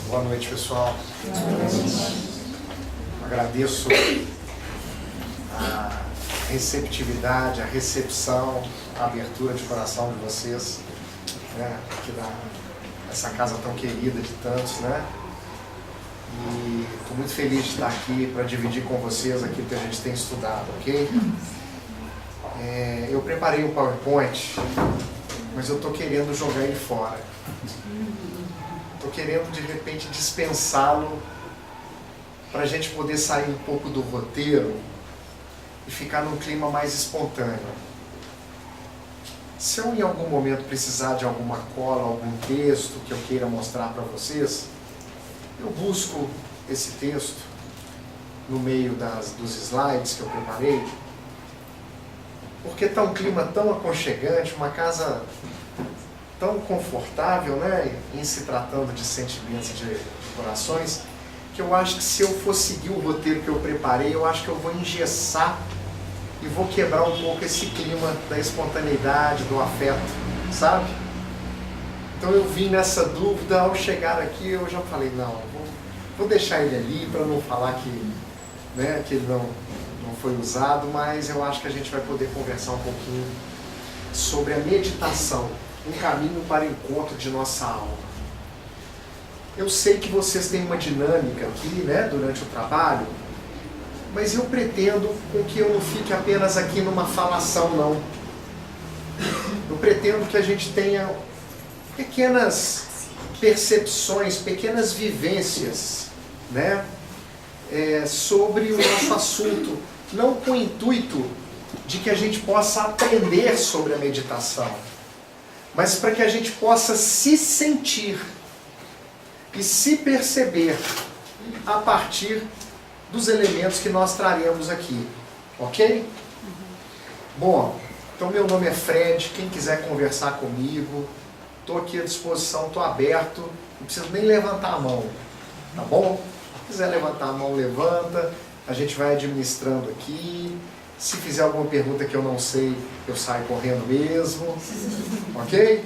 Boa noite, pessoal. Agradeço a receptividade, a recepção, a abertura de coração de vocês, né? Aqui essa casa tão querida de tantos, né? E estou muito feliz de estar aqui para dividir com vocês aquilo que a gente tem estudado, ok? Eu preparei um PowerPoint, mas eu estou querendo jogar ele fora. Estou querendo, de repente, dispensá-lo para a gente poder sair um pouco do roteiro e ficar num clima mais espontâneo. Se eu, em algum momento, precisar de alguma cola, algum texto que eu queira mostrar para vocês, eu busco esse texto no meio dos slides que eu preparei, porque está um clima tão aconchegante, uma casa tão confortável, né, em se tratando de sentimentos, de corações, que eu acho que se eu for seguir o roteiro que eu preparei, eu acho que eu vou engessar e vou quebrar um pouco esse clima da espontaneidade, do afeto, sabe? Então eu vim nessa dúvida, ao chegar aqui eu já falei, não, vou deixar ele ali para não falar que, né, que ele não foi usado, mas eu acho que a gente vai poder conversar um pouquinho sobre a meditação, um caminho para o encontro de nossa alma. Eu sei que vocês têm uma dinâmica aqui, né, durante o trabalho, mas eu pretendo com que eu não fique apenas aqui numa falação, não. Eu pretendo que a gente tenha pequenas percepções, pequenas vivências, né, sobre o nosso assunto, não com o intuito de que a gente possa aprender sobre a meditação, mas para que a gente possa se sentir e se perceber a partir dos elementos que nós traremos aqui, ok? Bom, então meu nome é Fred, quem quiser conversar comigo, estou aqui à disposição, estou aberto, não preciso nem levantar a mão, tá bom? Se quiser levantar a mão, levanta, a gente vai administrando aqui. Se fizer alguma pergunta que eu não sei, eu saio correndo mesmo, ok?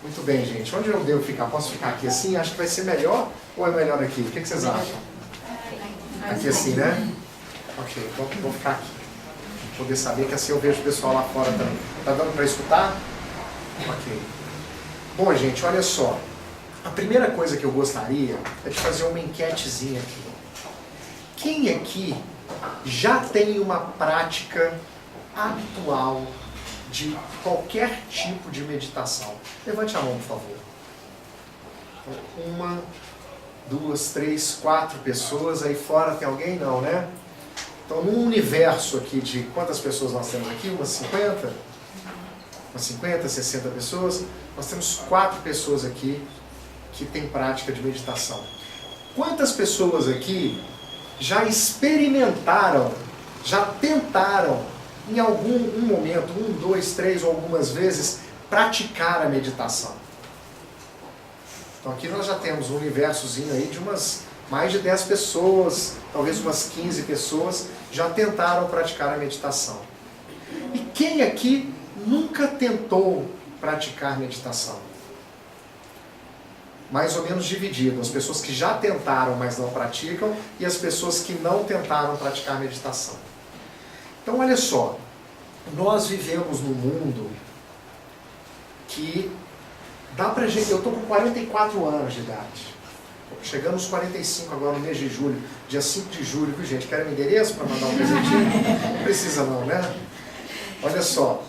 Muito bem, gente. Onde eu devo ficar? Posso ficar aqui assim? Acho que vai ser melhor ou é melhor aqui? O que vocês acham? Aqui assim, né? Ok, então vou ficar aqui. Vou poder saber que assim eu vejo o pessoal lá fora também. Tá dando para escutar? Ok. Bom, gente, olha só. A primeira coisa que eu gostaria é de fazer uma enquetezinha aqui. Quem aqui já tem uma prática habitual de qualquer tipo de meditação? Levante a mão, por favor. Uma, duas, três, quatro pessoas. Aí fora tem alguém? Não, né? Então, num universo aqui de quantas pessoas nós temos aqui? Umas 50? Umas 50, 60 pessoas? Nós temos 4 pessoas aqui que têm prática de meditação. Quantas pessoas aqui já experimentaram, já tentaram, em algum momento, 1, 2, 3 ou algumas vezes, praticar a meditação? Então aqui nós já temos um universozinho aí de mais de 10 pessoas, talvez umas 15 pessoas, já tentaram praticar a meditação. E quem aqui nunca tentou praticar meditação? Mais ou menos dividido, as pessoas que já tentaram, mas não praticam, e as pessoas que não tentaram praticar meditação. Então, olha só, nós vivemos num mundo que dá pra gente... Eu estou com 44 anos de idade, chegando aos 45 agora no mês de julho, dia 5 de julho, viu gente? Querem um endereço para mandar um presentinho? Não precisa não, né? Olha só,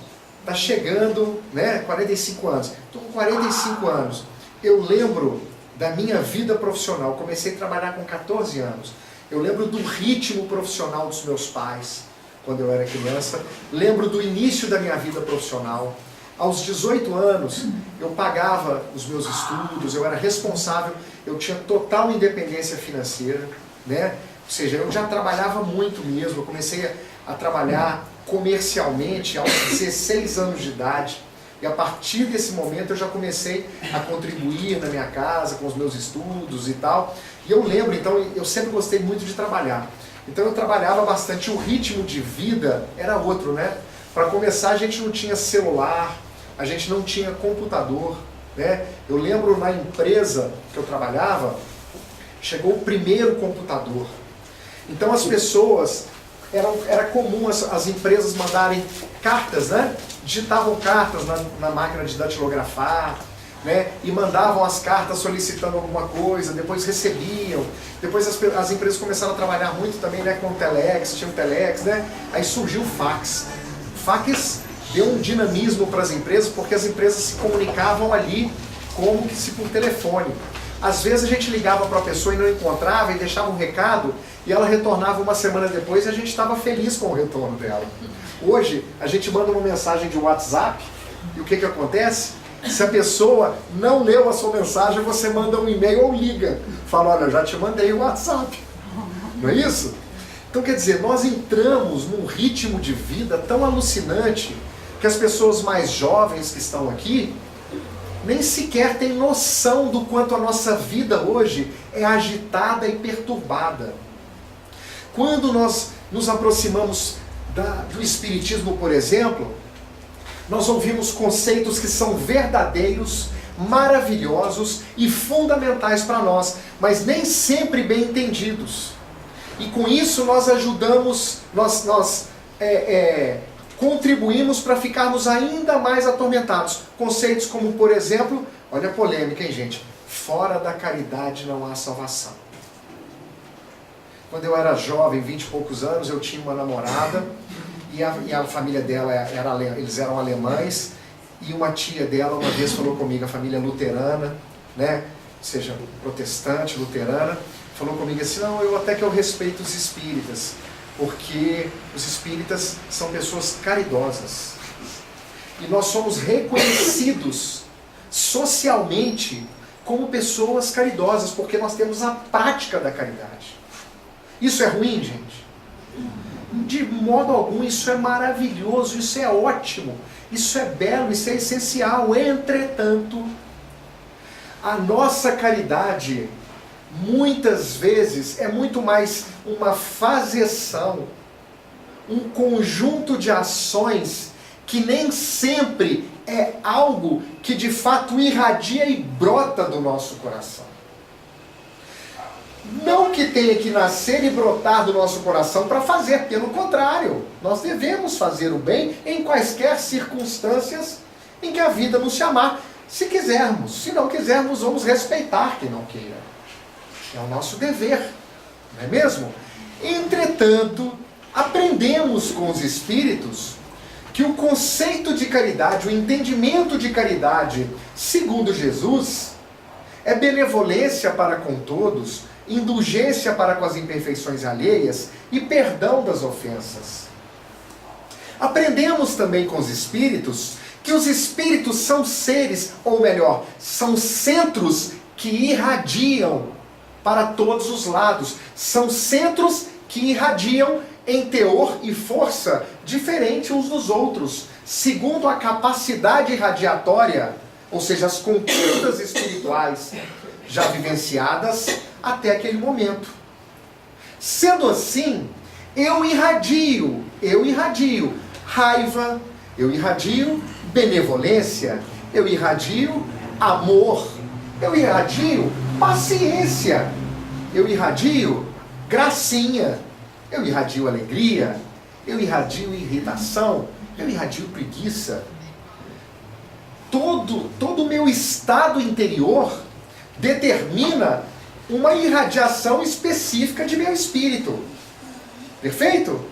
tá chegando, né, 45 anos. Estou com 45 anos. Eu lembro da minha vida profissional, comecei a trabalhar com 14 anos. Eu lembro do ritmo profissional dos meus pais, quando eu era criança. Lembro do início da minha vida profissional. Aos 18 anos, eu pagava os meus estudos, eu era responsável, eu tinha total independência financeira, né? Ou seja, eu já trabalhava muito mesmo, eu comecei a trabalhar comercialmente aos 16 anos de idade. E a partir desse momento eu já comecei a contribuir na minha casa, com os meus estudos e tal. E eu lembro, então, eu sempre gostei muito de trabalhar. Então eu trabalhava bastante, o ritmo de vida era outro, né? Para começar, a gente não tinha celular, a gente não tinha computador, né? Eu lembro na empresa que eu trabalhava, chegou o primeiro computador. Então as pessoas, era comum as empresas mandarem cartas, né? Digitavam cartas na máquina de datilografar, né? E mandavam as cartas solicitando alguma coisa, depois recebiam. Depois as empresas começaram a trabalhar muito também, né, com o telex, tinha o telex, né? Aí surgiu o fax. O fax deu um dinamismo para as empresas, porque as empresas se comunicavam ali como que se por telefone. Às vezes a gente ligava para a pessoa e não encontrava e deixava um recado e ela retornava uma semana depois e a gente estava feliz com o retorno dela. Hoje a gente manda uma mensagem de WhatsApp e o que acontece? Se a pessoa não leu a sua mensagem, você manda um e-mail ou liga. Fala, olha, eu já te mandei o WhatsApp. Não é isso? Então quer dizer, nós entramos num ritmo de vida tão alucinante que as pessoas mais jovens que estão aqui nem sequer têm noção do quanto a nossa vida hoje é agitada e perturbada. Quando nós nos aproximamos do Espiritismo, por exemplo, nós ouvimos conceitos que são verdadeiros, maravilhosos e fundamentais para nós, mas nem sempre bem entendidos. E com isso nós ajudamos, nós contribuímos para ficarmos ainda mais atormentados. Conceitos como, por exemplo, olha a polêmica, hein, gente? Fora da caridade não há salvação. Quando eu era jovem, 20 e poucos anos, eu tinha uma namorada e a família dela, eles eram alemães, e uma tia dela uma vez falou comigo, a família luterana, né, seja protestante, luterana, falou comigo assim, não, até que eu respeito os espíritas, porque os espíritas são pessoas caridosas. E nós somos reconhecidos socialmente como pessoas caridosas, porque nós temos a prática da caridade. Isso é ruim, gente? De modo algum, isso é maravilhoso, isso é ótimo, isso é belo, isso é essencial. Entretanto, a nossa caridade, muitas vezes, é muito mais uma fazeção, um conjunto de ações que nem sempre é algo que de fato irradia e brota do nosso coração. Não que tenha que nascer e brotar do nosso coração para fazer, pelo contrário, nós devemos fazer o bem em quaisquer circunstâncias em que a vida nos chamar, se quisermos. Se não quisermos, vamos respeitar quem não queira. É o nosso dever, não é mesmo? Entretanto, aprendemos com os espíritos que o conceito de caridade, o entendimento de caridade, segundo Jesus, é benevolência para com todos, indulgência para com as imperfeições alheias e perdão das ofensas. Aprendemos também com os espíritos que os espíritos são seres, ou melhor, são centros que irradiam para todos os lados. São centros que irradiam em teor e força diferente uns dos outros, segundo a capacidade irradiatória, ou seja, as conquistas espirituais já vivenciadas até aquele momento. Sendo assim, eu irradio raiva, eu irradio benevolência, eu irradio amor, eu irradio paciência, eu irradio gracinha, eu irradio alegria, eu irradio irritação, eu irradio preguiça. Todo o meu estado interior determina uma irradiação específica de meu espírito. Perfeito?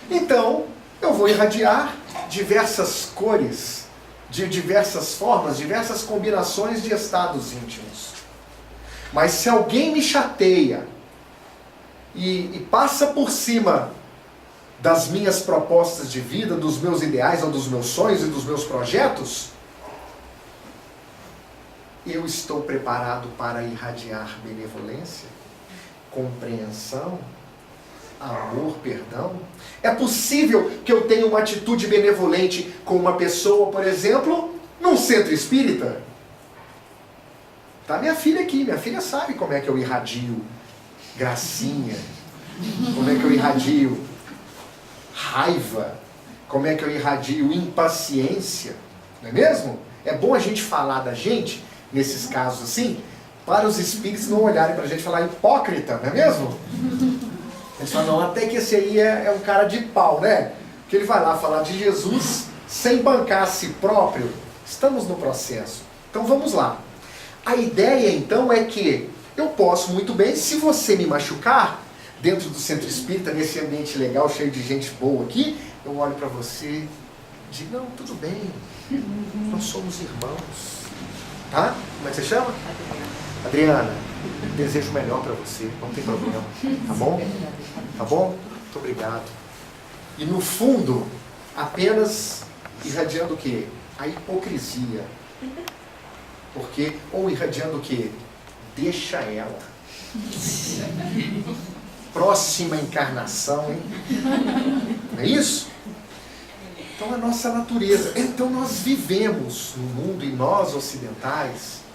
Então, eu vou irradiar diversas cores, de diversas formas, diversas combinações de estados íntimos. Mas se alguém me chateia e passa por cima das minhas propostas de vida, dos meus ideais ou dos meus sonhos e dos meus projetos, eu estou preparado para irradiar benevolência, compreensão, amor, perdão? É possível que eu tenha uma atitude benevolente com uma pessoa, por exemplo, num centro espírita? Tá minha filha aqui, minha filha sabe como é que eu irradio gracinha, como é que eu irradio raiva, como é que eu irradio impaciência, não é mesmo? É bom a gente falar da gente, nesses casos assim, para os espíritos não olharem para a gente e falar hipócrita, não é mesmo? Eles falam, não, até que esse aí é um cara de pau, né? Que ele vai lá falar de Jesus sem bancar a si próprio. Estamos no processo. Então vamos lá. A ideia então é que eu posso muito bem, se você me machucar, dentro do centro espírita, nesse ambiente legal, cheio de gente boa aqui, eu olho para você e digo, não, tudo bem, nós somos irmãos. Tá? Como é que você chama? Adriana, desejo o melhor para você, não tem problema. Tá bom? Tá bom? Muito obrigado. E no fundo, apenas irradiando o quê? A hipocrisia. Porque, ou irradiando o quê? Deixa ela. Próxima encarnação, hein? Não é isso? Então a nossa natureza. Então nós vivemos no mundo e nós ocidentais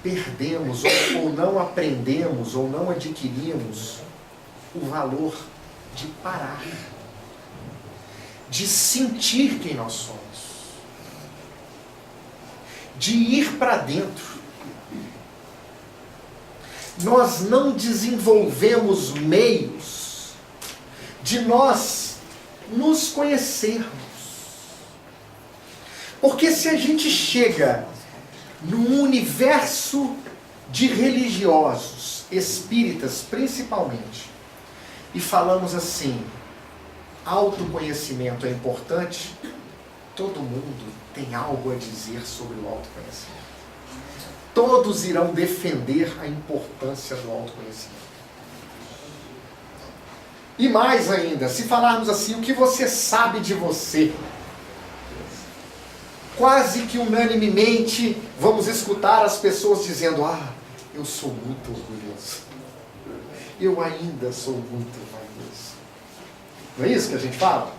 perdemos ou não aprendemos ou não adquirimos o valor de parar, de sentir quem nós somos, de ir para dentro. Nós não desenvolvemos meios de nós nos conhecermos. Porque se a gente chega num universo de religiosos, espíritas principalmente, e falamos assim, autoconhecimento é importante, todo mundo tem algo a dizer sobre o autoconhecimento. Todos irão defender a importância do autoconhecimento. E mais ainda, se falarmos assim, o que você sabe de você? Quase que unanimemente vamos escutar as pessoas dizendo, eu sou muito orgulhoso. Eu ainda sou muito vaidoso. Não é isso que a gente fala?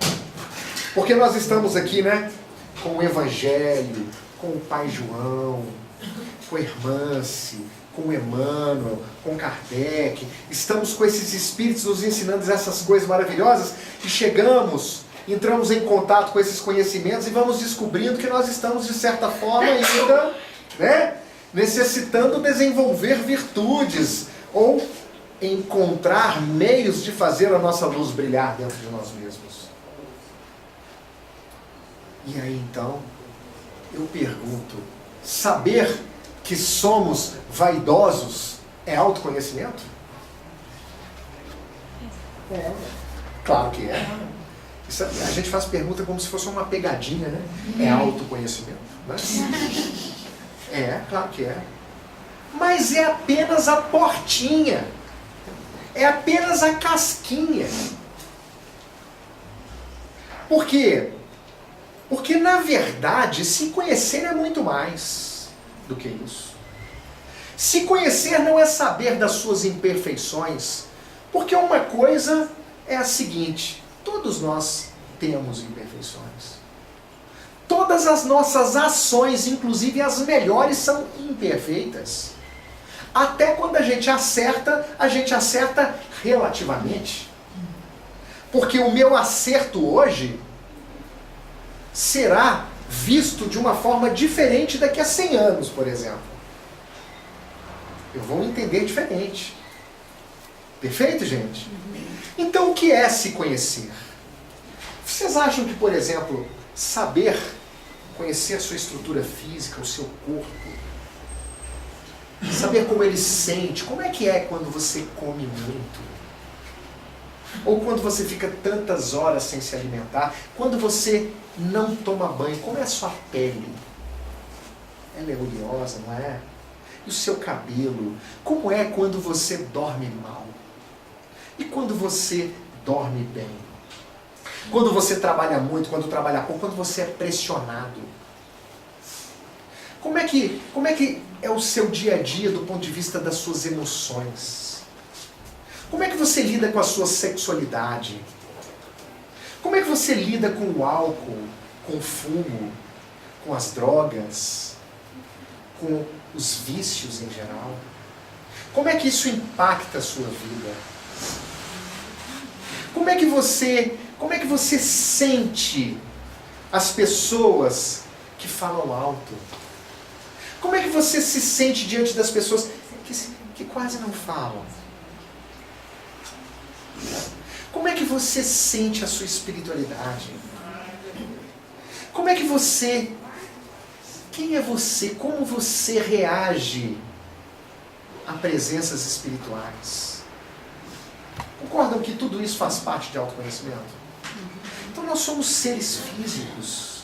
Porque nós estamos aqui, né, com o Evangelho, com o Pai João, com a Hermance, com Emmanuel, com Kardec. Estamos com esses espíritos nos ensinando essas coisas maravilhosas e chegamos, entramos em contato com esses conhecimentos e vamos descobrindo que nós estamos, de certa forma, ainda, né, necessitando desenvolver virtudes ou encontrar meios de fazer a nossa luz brilhar dentro de nós mesmos. E aí, então, eu pergunto, saber que somos vaidosos é autoconhecimento? É. Claro que é. Isso, a gente faz pergunta como se fosse uma pegadinha, né? É autoconhecimento, né? É, claro que é. Mas é apenas a portinha. É apenas a casquinha. Por quê? Porque, na verdade, se conhecer é muito mais do que isso. Se conhecer não é saber das suas imperfeições, porque uma coisa é a seguinte, todos nós temos imperfeições. Todas as nossas ações, inclusive as melhores, são imperfeitas. Até quando a gente acerta relativamente. Porque o meu acerto hoje será visto de uma forma diferente daqui a 100 anos, por exemplo. Eu vou entender diferente. Perfeito, gente? Então, o que é se conhecer? Vocês acham que, por exemplo, conhecer a sua estrutura física, o seu corpo, saber como ele sente, como é que é quando você come muito? Ou quando você fica tantas horas sem se alimentar? Quando você não toma banho, como é a sua pele? Ela é oleosa, não é? E o seu cabelo? Como é quando você dorme mal? E quando você dorme bem? Quando você trabalha muito, quando trabalha pouco, quando você é pressionado? Como é que é o seu dia a dia do ponto de vista das suas emoções? Como é que você lida com a sua sexualidade? Como é que você lida com o álcool, com o fumo, com as drogas, com os vícios em geral? Como é que isso impacta a sua vida? Como é que você sente as pessoas que falam alto? Como é que você se sente diante das pessoas que quase não falam? Como é que você sente a sua espiritualidade? Como é que você... Quem é você? Como você reage a presenças espirituais? Concordam que tudo isso faz parte de autoconhecimento? Então nós somos seres físicos,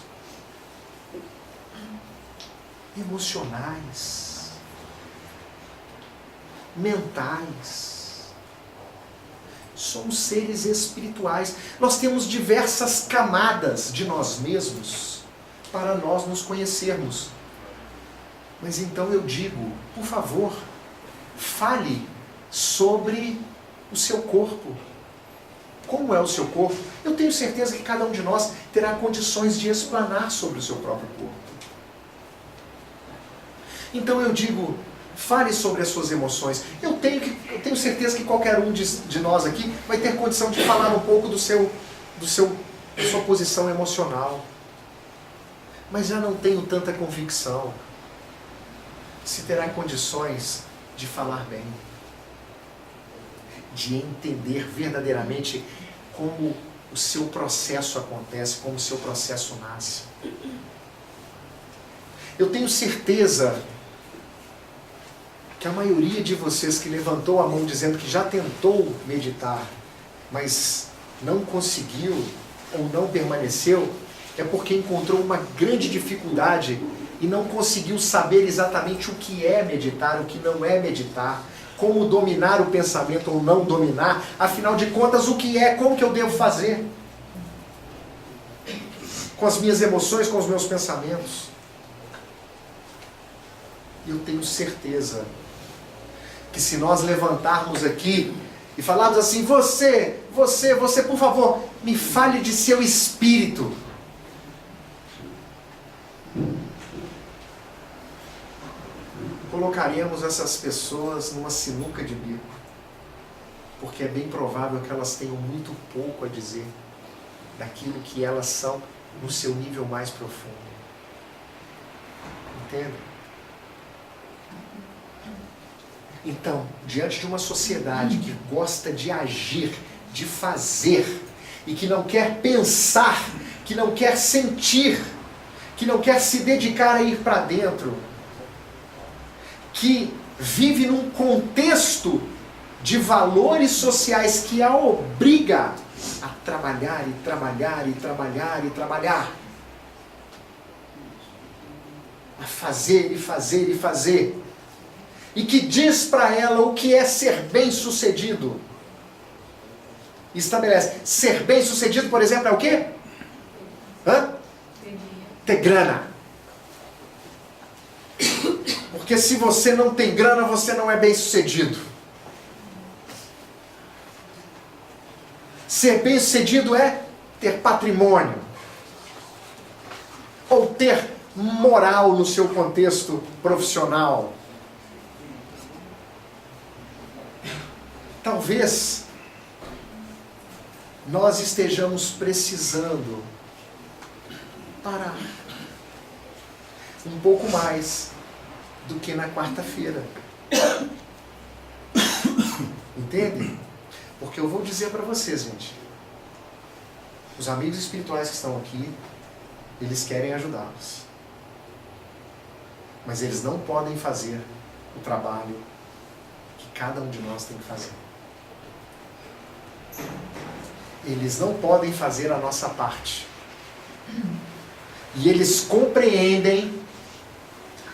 emocionais, mentais. Somos seres espirituais. Nós temos diversas camadas de nós mesmos para nós nos conhecermos. Mas então eu digo, por favor, fale sobre o seu corpo. Como é o seu corpo? Eu tenho certeza que cada um de nós terá condições de explanar sobre o seu próprio corpo. Então eu digo, fale sobre as suas emoções. Eu tenho certeza que qualquer um de nós aqui vai ter condição de falar um pouco da sua posição emocional. Mas já não tenho tanta convicção se terá condições de falar bem, de entender verdadeiramente como o seu processo acontece, como o seu processo nasce. Eu tenho certeza que a maioria de vocês que levantou a mão dizendo que já tentou meditar, mas não conseguiu ou não permaneceu, é porque encontrou uma grande dificuldade e não conseguiu saber exatamente o que é meditar, o que não é meditar, como dominar o pensamento ou não dominar, afinal de contas, o que é, como que eu devo fazer com as minhas emoções, com os meus pensamentos. E eu tenho certeza que se nós levantarmos aqui e falarmos assim, você, por favor, me fale de seu espírito. Colocaremos essas pessoas numa sinuca de bico, porque é bem provável que elas tenham muito pouco a dizer daquilo que elas são no seu nível mais profundo. Entende? Então, diante de uma sociedade que gosta de agir, de fazer, e que não quer pensar, que não quer sentir, que não quer se dedicar a ir para dentro, que vive num contexto de valores sociais que a obriga a trabalhar e trabalhar e trabalhar e trabalhar, a fazer e fazer e fazer, e que diz para ela o que é ser bem-sucedido. Estabelece. Ser bem-sucedido, por exemplo, é o quê? Ter grana. Porque se você não tem grana, você não é bem-sucedido. Ser bem-sucedido é ter patrimônio. Ou ter moral no seu contexto profissional. Talvez nós estejamos precisando parar um pouco mais do que na quarta-feira. Entende? Porque eu vou dizer para vocês, gente, os amigos espirituais que estão aqui, eles querem ajudá-los, mas eles não podem fazer o trabalho que cada um de nós tem que fazer. Eles não podem fazer a nossa parte. E eles compreendem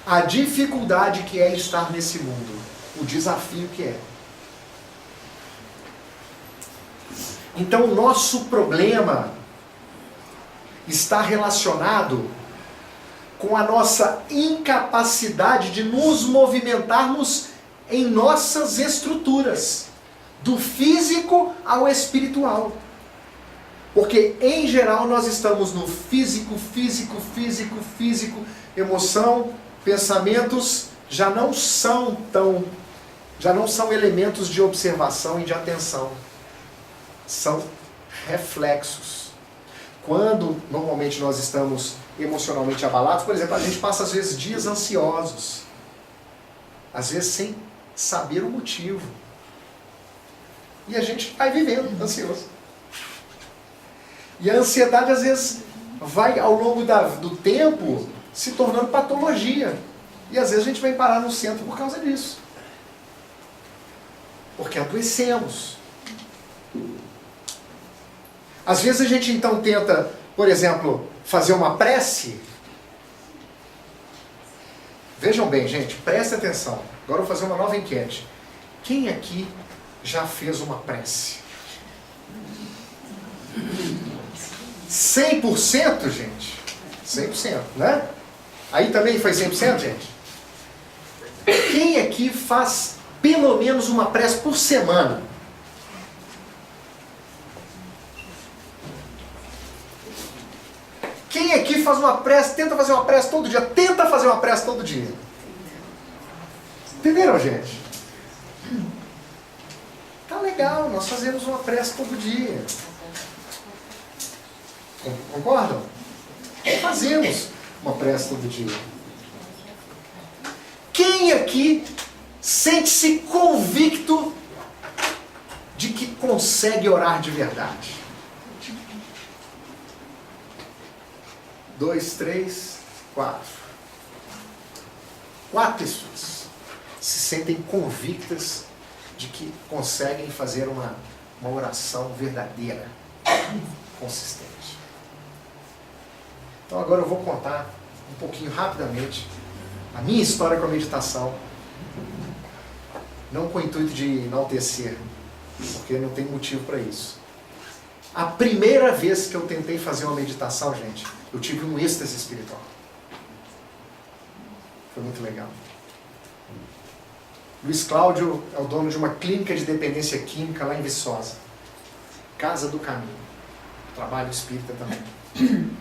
a dificuldade que é estar nesse mundo, o desafio que é. Então o nosso problema está relacionado com a nossa incapacidade de nos movimentarmos em nossas estruturas, do físico ao espiritual. Porque, em geral, nós estamos no físico, emoção, pensamentos já não são elementos de observação e de atenção. São reflexos. Quando, normalmente, nós estamos emocionalmente abalados. Por exemplo, a gente passa às vezes dias ansiosos, às vezes sem saber o motivo. E a gente vai vivendo ansioso. E a ansiedade às vezes vai ao longo do tempo se tornando patologia. E às vezes a gente vai parar no centro por causa disso. Porque adoecemos. Às vezes a gente então tenta, por exemplo, fazer uma prece. Vejam bem, gente, prestem atenção. Agora eu vou fazer uma nova enquete. Quem aqui já fez uma prece? 100%, gente? 100%, né? Aí também foi 100%, gente? Quem aqui faz pelo menos uma prece por semana? Quem aqui faz uma prece, tenta fazer uma prece todo dia? Tenta fazer uma prece todo dia. Entenderam, gente? Tá legal, nós fazemos uma prece todo dia. Concordam? Fazemos uma prece todo dia. Quem aqui sente-se convicto de que consegue orar de verdade? 2, 3, 4. 4 pessoas se sentem convictas de que conseguem fazer uma oração verdadeira, consistente. Então agora eu vou contar um pouquinho rapidamente a minha história com a meditação, não com o intuito de enaltecer, porque não tem motivo para isso. A primeira vez que eu tentei fazer uma meditação, gente, eu tive um êxtase espiritual. Foi muito legal. Luiz Cláudio é o dono de uma clínica de dependência química lá em Viçosa. Casa do Caminho. Trabalho espírita também.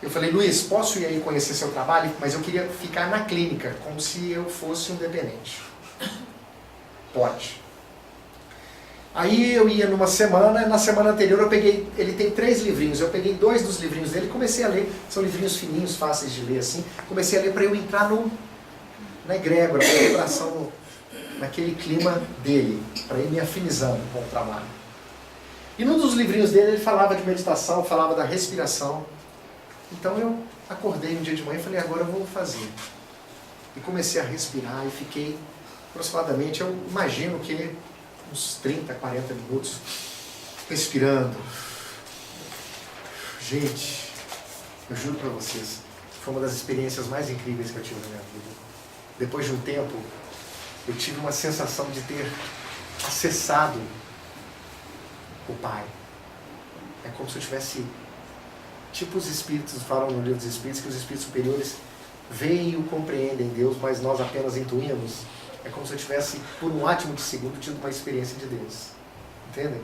Eu falei, Luiz, posso ir aí conhecer seu trabalho? Mas eu queria ficar na clínica, como se eu fosse um dependente. Pode. Aí eu ia numa semana, na semana anterior eu peguei, ele tem 3 livrinhos, eu peguei 2 dos livrinhos dele e comecei a ler, são livrinhos fininhos, fáceis de ler assim, comecei a ler para eu entrar na egrégora, na vibração, naquele clima dele, para ir me afinizando com o trabalho. E num dos livrinhos dele ele falava de meditação, falava da respiração. Então eu acordei um dia de manhã e falei, agora eu vou fazer. E comecei a respirar e fiquei aproximadamente, eu imagino que uns 30, 40 minutos respirando. Gente, eu juro para vocês, foi uma das experiências mais incríveis que eu tive na minha vida. Depois de um tempo, eu tive uma sensação de ter acessado o Pai. É como se eu tivesse, tipo os Espíritos falam no livro dos Espíritos, que os Espíritos superiores veem e o compreendem Deus, mas nós apenas intuímos. É como se eu tivesse, por um átimo de segundo, tido uma experiência de Deus. Entendem?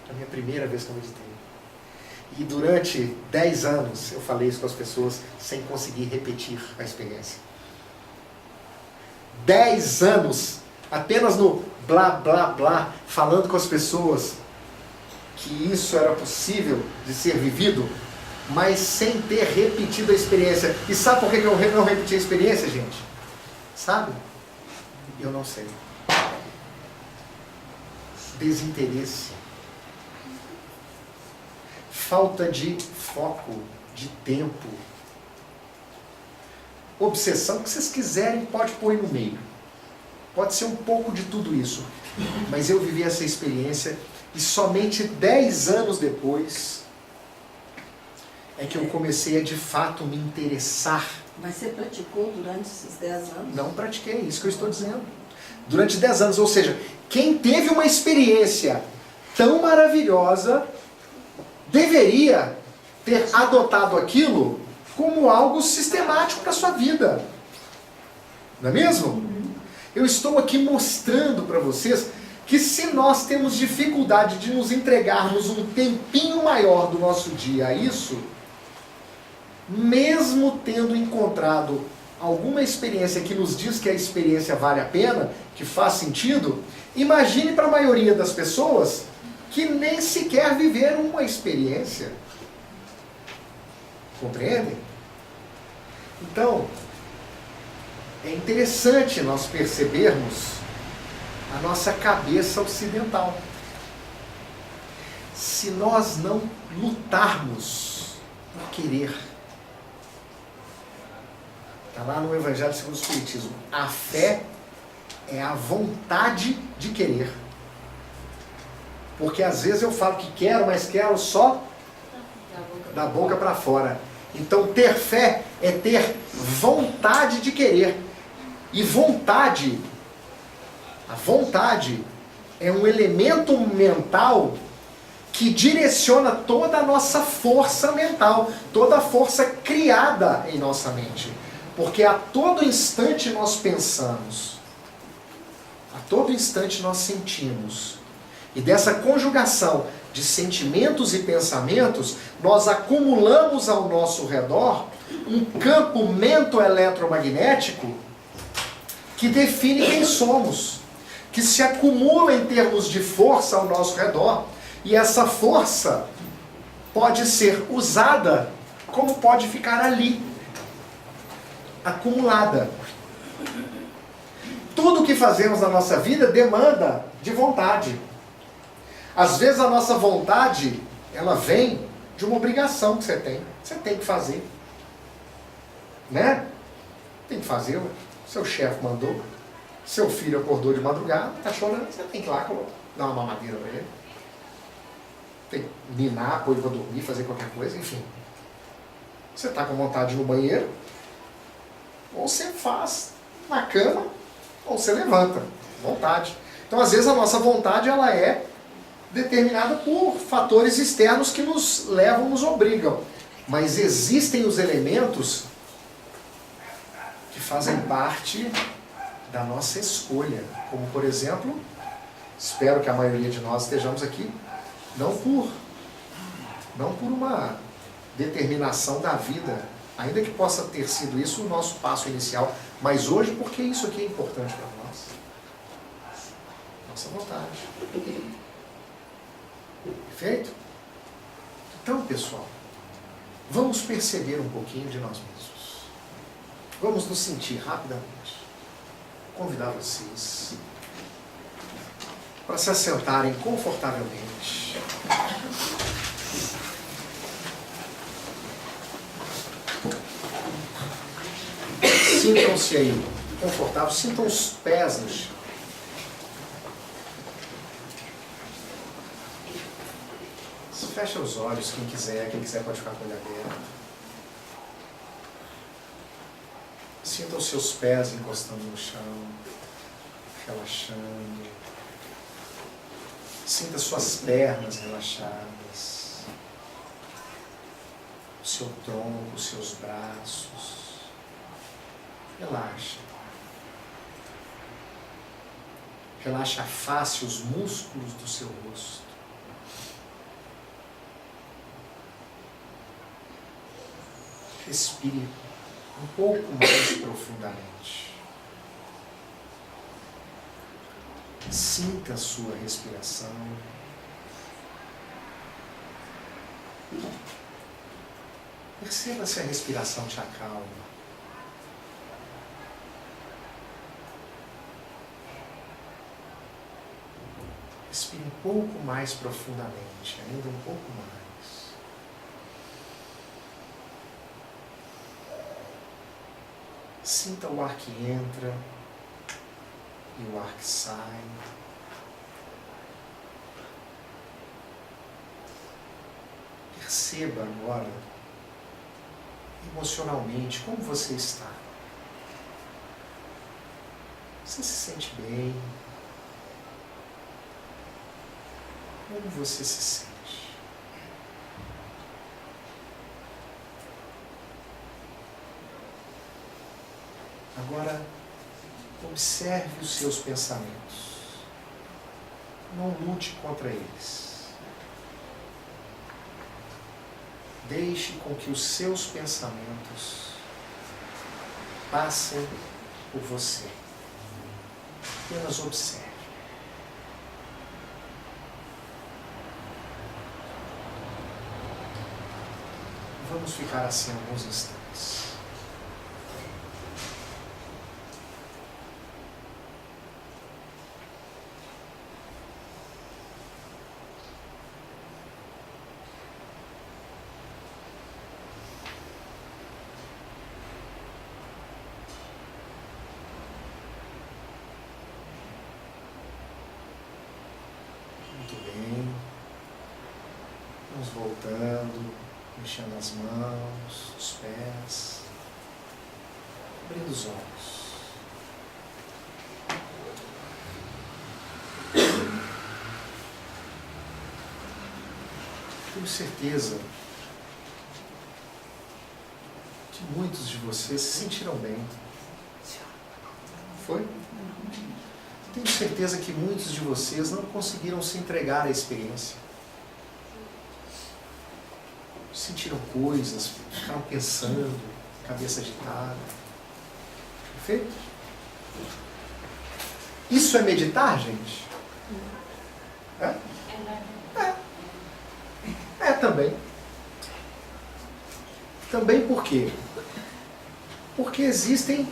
É a minha primeira vez que eu meditei. E durante 10 anos eu falei isso com as pessoas sem conseguir repetir a experiência. 10 anos apenas no blá blá blá, falando com as pessoas que isso era possível de ser vivido, mas sem ter repetido a experiência. E sabe por que eu não repeti a experiência, gente? Sabe? Eu não sei. Desinteresse. Falta de foco, de tempo. Obsessão, o que vocês quiserem, pode pôr no meio. Pode ser um pouco de tudo isso. Mas eu vivi essa experiência e somente 10 anos depois é que eu comecei a de fato me interessar. Mas você praticou durante esses 10 anos? Não pratiquei, é isso que eu estou dizendo. Durante 10 anos, ou seja, quem teve uma experiência tão maravilhosa deveria ter adotado aquilo como algo sistemático para a sua vida. Não é mesmo? Eu estou aqui mostrando para vocês que se nós temos dificuldade de nos entregarmos um tempinho maior do nosso dia a isso, mesmo tendo encontrado alguma experiência que nos diz que a experiência vale a pena, que faz sentido, imagine para a maioria das pessoas que nem sequer viveram uma experiência. Compreendem? Então, é interessante nós percebermos a nossa cabeça ocidental. Se nós não lutarmos por querer, está lá no Evangelho segundo o Espiritismo, a fé é a vontade de querer. Porque às vezes eu falo que quero, mas quero só da boca para fora. Então ter fé é ter vontade de querer. E vontade, a vontade é um elemento mental que direciona toda a nossa força mental, toda a força criada em nossa mente. Porque a todo instante nós pensamos, a todo instante nós sentimos. E dessa conjugação de sentimentos e pensamentos, nós acumulamos ao nosso redor um campo mento-eletromagnético que define quem somos, que se acumula em termos de força ao nosso redor, e essa força pode ser usada como pode ficar ali, acumulada. Tudo que fazemos na nossa vida demanda de vontade. Às vezes a nossa vontade, ela vem de uma obrigação que você tem. Você tem que fazer. Né? Tem que fazer, ué. Seu chefe mandou, seu filho acordou de madrugada, está chorando, você tem que ir lá dar uma mamadeira para ele. Tem que ninar, pôr ele para dormir, fazer qualquer coisa, enfim. Você está com vontade de ir no banheiro, ou você faz na cama, ou você levanta. Vontade. Então, às vezes, a nossa vontade ela é determinada por fatores externos que nos levam, nos obrigam. Mas existem os elementos que fazem parte da nossa escolha. Como, por exemplo, espero que a maioria de nós estejamos aqui, não por uma determinação da vida, ainda que possa ter sido isso o nosso passo inicial, mas hoje porque isso aqui é importante para nós. Nossa vontade. Perfeito? Então, pessoal, vamos perceber um pouquinho de nós mesmos. Vamos nos sentir rapidamente. Vou convidar vocês para se assentarem confortavelmente. Sintam-se aí confortáveis, sintam os pés no chão. Fecha os olhos, quem quiser pode ficar com o olho aberto. Sinta os seus pés encostando no chão, relaxando. Sinta suas pernas relaxadas, o seu tronco, os seus braços. Relaxa. Relaxa a face, os músculos do seu rosto. Respire um pouco mais profundamente. Sinta a sua respiração. Perceba se a respiração te acalma. Respire um pouco mais profundamente, ainda um pouco mais. Sinta o ar que entra e o ar que sai. Perceba agora, emocionalmente, como você está. Você se sente bem? Como você se sente? Agora, observe os seus pensamentos. Não lute contra eles. Deixe com que os seus pensamentos passem por você. Apenas observe. Vamos ficar assim alguns instantes. Muito bem. Vamos voltando, mexendo as mãos, os pés, abrindo os olhos. Tenho certeza que muitos de vocês se sentiram bem. Foi? Tenho certeza que muitos de vocês não conseguiram se entregar à experiência. Sentiram coisas, ficaram pensando, cabeça agitada. Perfeito? Isso é meditar, gente? É? É também. Também por quê? Porque existem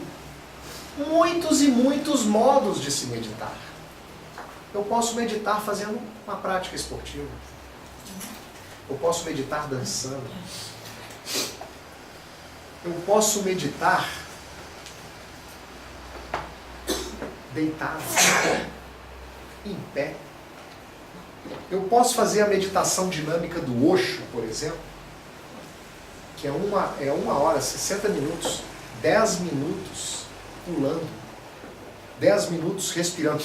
muitos e muitos modos de se meditar. Eu posso meditar fazendo uma prática esportiva. Eu posso meditar dançando. Eu posso meditar deitado, em pé. Eu posso fazer a meditação dinâmica do Osho, por exemplo, que é uma hora, 60 minutos, 10 minutos pulando, 10 minutos respirando,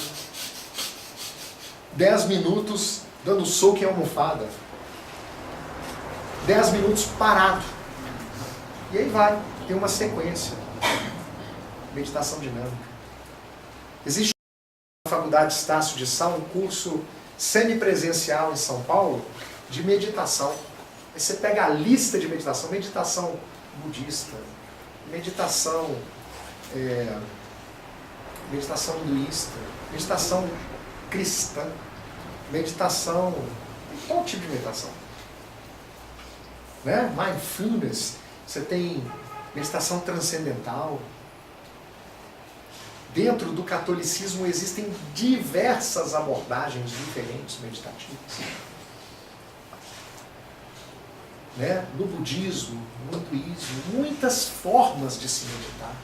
10 minutos dando soco em almofada, 10 minutos parado. E aí vai, tem uma sequência. Meditação dinâmica. Existe na Faculdade Estácio de Sá um curso semipresencial em São Paulo de meditação. Aí você pega a lista de meditação, meditação budista, meditação hinduísta, meditação cristã, meditação, todo tipo de meditação. Né? Mindfulness, você tem meditação transcendental. Dentro do catolicismo existem diversas abordagens diferentes meditativas. Né? No budismo, no hinduísmo, muitas formas de se meditar.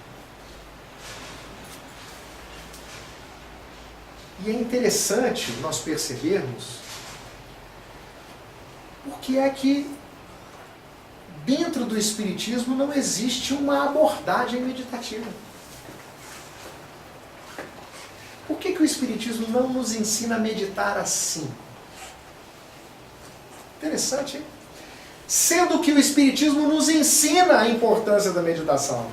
E é interessante nós percebermos porque é que dentro do Espiritismo não existe uma abordagem meditativa. Por que o Espiritismo não nos ensina a meditar assim? Interessante, hein? Sendo que o Espiritismo nos ensina a importância da meditação.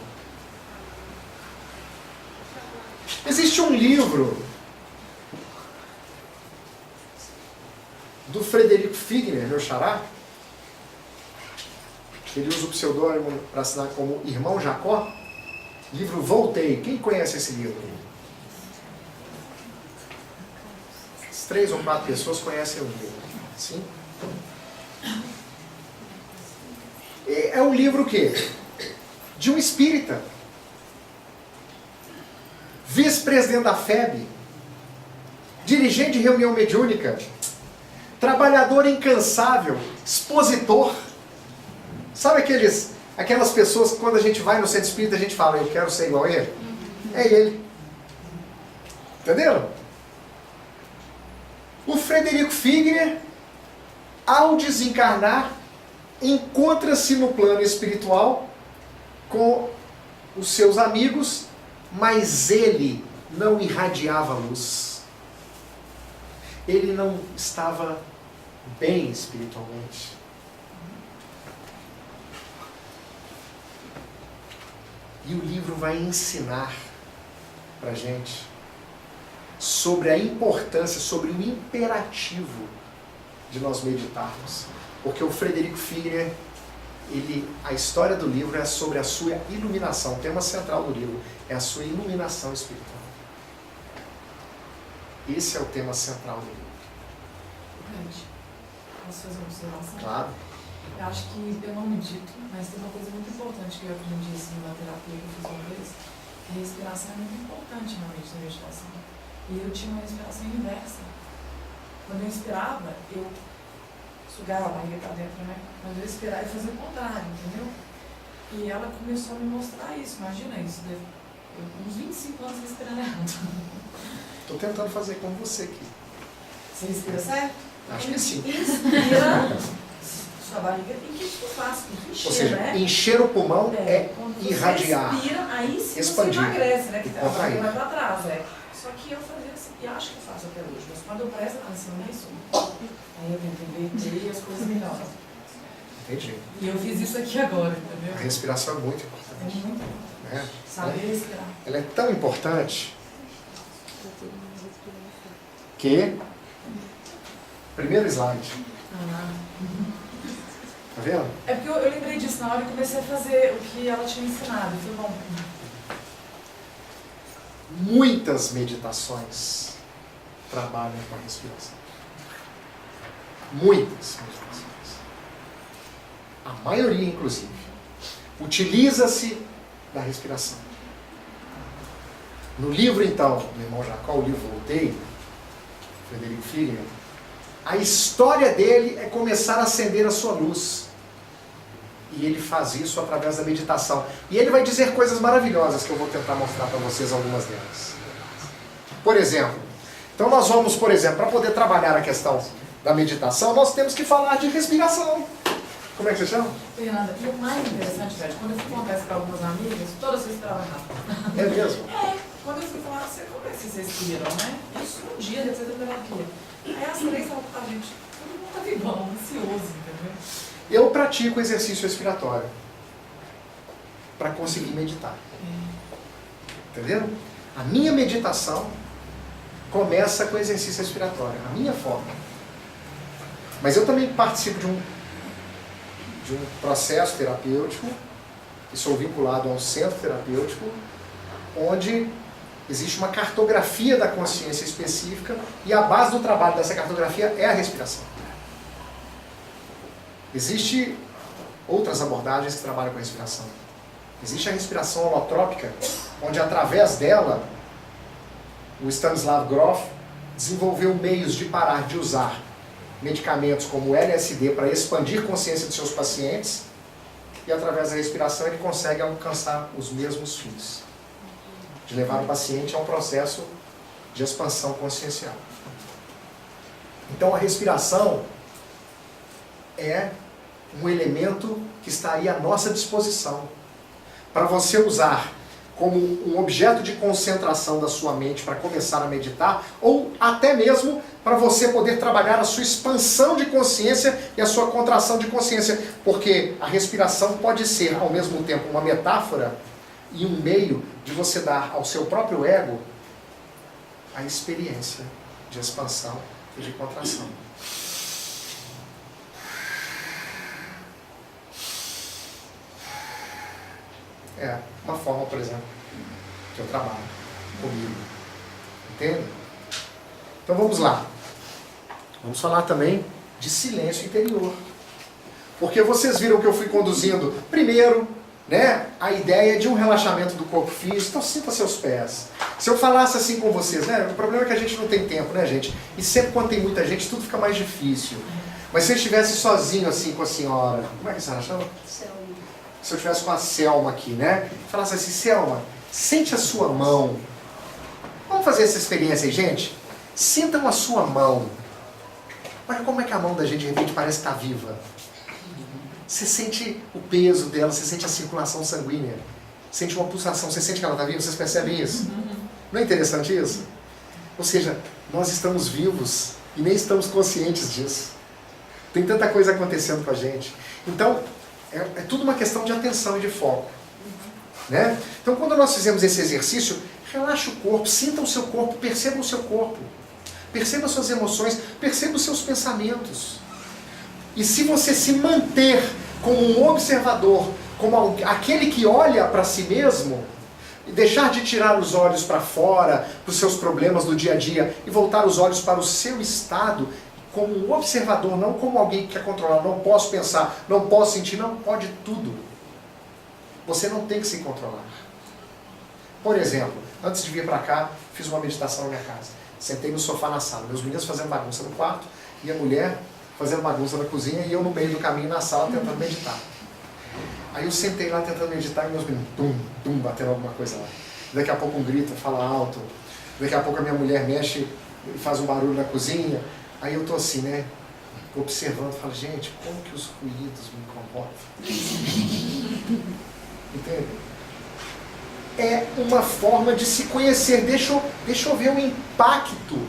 Existe um livro do Frederico Figner, meu xará. Ele usa o pseudônimo para assinar como Irmão Jacó. Livro Voltei. Quem conhece esse livro? 3 ou 4 pessoas conhecem o livro. Sim? É um livro o quê? De um espírita. Vice-presidente da FEB. Dirigente de reunião mediúnica. Trabalhador incansável. Expositor. Sabe aquelas pessoas que quando a gente vai no centro espírita a gente fala, eu quero ser igual a ele? É ele. Entenderam? O Frederico Figner, ao desencarnar, encontra-se no plano espiritual com os seus amigos, mas ele não irradiava luz. Ele não estava bem espiritualmente. E o livro vai ensinar para a gente sobre a importância, sobre o imperativo de nós meditarmos. Porque o Frederico Figner, a história do livro é sobre a sua iluminação. O tema central do livro é a sua iluminação espiritual. Esse é o tema central do livro. Posso fazer uma observação? Claro. Eu acho que eu não medito, mas tem uma coisa muito importante que eu aprendi assim, na terapia que eu fiz uma vez, que a respiração é muito importante realmente na meditação. E eu tinha uma respiração inversa. Quando eu inspirava, eu sugava a barriga para dentro, né? Quando eu expirava, eu fazia o contrário, entendeu? E ela começou a me mostrar isso, imagina isso, uns 25 anos respirando errado. Estou tentando fazer como você aqui. Você respira certo? Acho que sim. Inspira, sua barriga tem que estufar, tem que encher, Ou seja, né? encher o pulmão é irradiar. Você inspira, aí sim expandir, você emagrece, né? e Que a contrair. barriga vai para trás, Só que eu fazia assim, e acho que eu faço até hoje, mas quando eu presto atenção nisso, aí eu tento inverter e as coisas melhoram. Entendi. E eu fiz isso aqui agora, entendeu? A respiração é muito É importante. muito importante. Né? Saber respirar. Ela é tão importante que... Primeiro slide. Tá vendo? É porque eu lembrei disso na hora e comecei a fazer o que ela tinha ensinado. Foi bom. Muitas meditações trabalham com a respiração. Muitas meditações. A maioria, inclusive, utiliza-se da respiração. No livro, então, do irmão Jacó, o livro Voltei, Frederico Figueiredo, a história dele é começar a acender a sua luz. E ele faz isso através da meditação. E ele vai dizer coisas maravilhosas que eu vou tentar mostrar para vocês algumas delas. Por exemplo, então nós vamos, por exemplo, para poder trabalhar a questão da meditação, nós temos que falar de respiração. Como é que você chama? Fernanda, e o mais interessante, velho, quando eu fui contar isso para algumas amigas, todas respiravam errado. É mesmo? Quando eu fui falar, como é que vocês respiram, né? Isso um dia depois da terapia. Aí as três falaram, gente, todo mundo tá vivão, ansioso, entendeu? Eu pratico exercício respiratório para conseguir meditar. Entendeu? A minha meditação começa com exercício respiratório, a minha forma. Mas eu também participo de um processo terapêutico, e sou vinculado a um centro terapêutico, onde existe uma cartografia da consciência específica, e a base do trabalho dessa cartografia é a respiração. Existem outras abordagens que trabalham com a respiração. Existe a respiração holotrópica, onde através dela, o Stanislav Grof desenvolveu meios de parar de usar medicamentos como o LSD para expandir a consciência dos seus pacientes, e através da respiração ele consegue alcançar os mesmos fins, de levar o paciente a um processo de expansão consciencial. Então a respiração é um elemento que está aí à nossa disposição, para você usar como um objeto de concentração da sua mente para começar a meditar, ou até mesmo para você poder trabalhar a sua expansão de consciência e a sua contração de consciência, porque a respiração pode ser ao mesmo tempo uma metáfora e um meio de você dar ao seu próprio ego a experiência de expansão e de contração. É uma forma, por exemplo, que eu trabalho comigo. Entende? Então vamos lá. Vamos falar também de silêncio interior. Porque vocês viram que eu fui conduzindo, primeiro, né, a ideia de um relaxamento do corpo físico. Então sinta seus pés. Se eu falasse assim com vocês, né, o problema é que a gente não tem tempo, né, gente? E sempre quando tem muita gente, tudo fica mais difícil. Mas se eu estivesse sozinho assim com a senhora, como é que você chama? Selma. Se eu estivesse com a Selma aqui, né? Falasse assim, Selma, sente a sua mão. Vamos fazer essa experiência aí, gente? Sintam a sua mão. Olha como é que a mão da gente de repente parece estar viva. Você sente o peso dela, você sente a circulação sanguínea, sente uma pulsação, você sente que ela está viva, vocês percebem isso? Não é interessante isso? Ou seja, nós estamos vivos e nem estamos conscientes disso. Tem tanta coisa acontecendo com a gente. Então, é tudo uma questão de atenção e de foco. Né? Então, quando nós fizemos esse exercício, relaxe o corpo, sinta o seu corpo, perceba o seu corpo. Perceba suas emoções, perceba os seus pensamentos. E se você se manter como um observador, como aquele que olha para si mesmo, e deixar de tirar os olhos para fora, para os seus problemas do dia a dia, e voltar os olhos para o seu estado, como um observador, não como alguém que quer controlar. Não posso pensar, não posso sentir, não pode tudo. Você não tem que se controlar. Por exemplo, antes de vir para cá, fiz uma meditação na minha casa. Sentei no sofá na sala, meus meninos fazendo bagunça no quarto e a mulher fazendo bagunça na cozinha e eu no meio do caminho na sala tentando meditar. Aí eu sentei lá tentando meditar e meus meninos, batendo alguma coisa lá. Daqui a pouco um grita, fala alto. Daqui a pouco a minha mulher mexe e faz um barulho na cozinha. Aí eu tô assim, né? Observando, falo, gente, como que os ruídos me incomodam? Entende? É uma forma de se conhecer. Deixa eu ver o impacto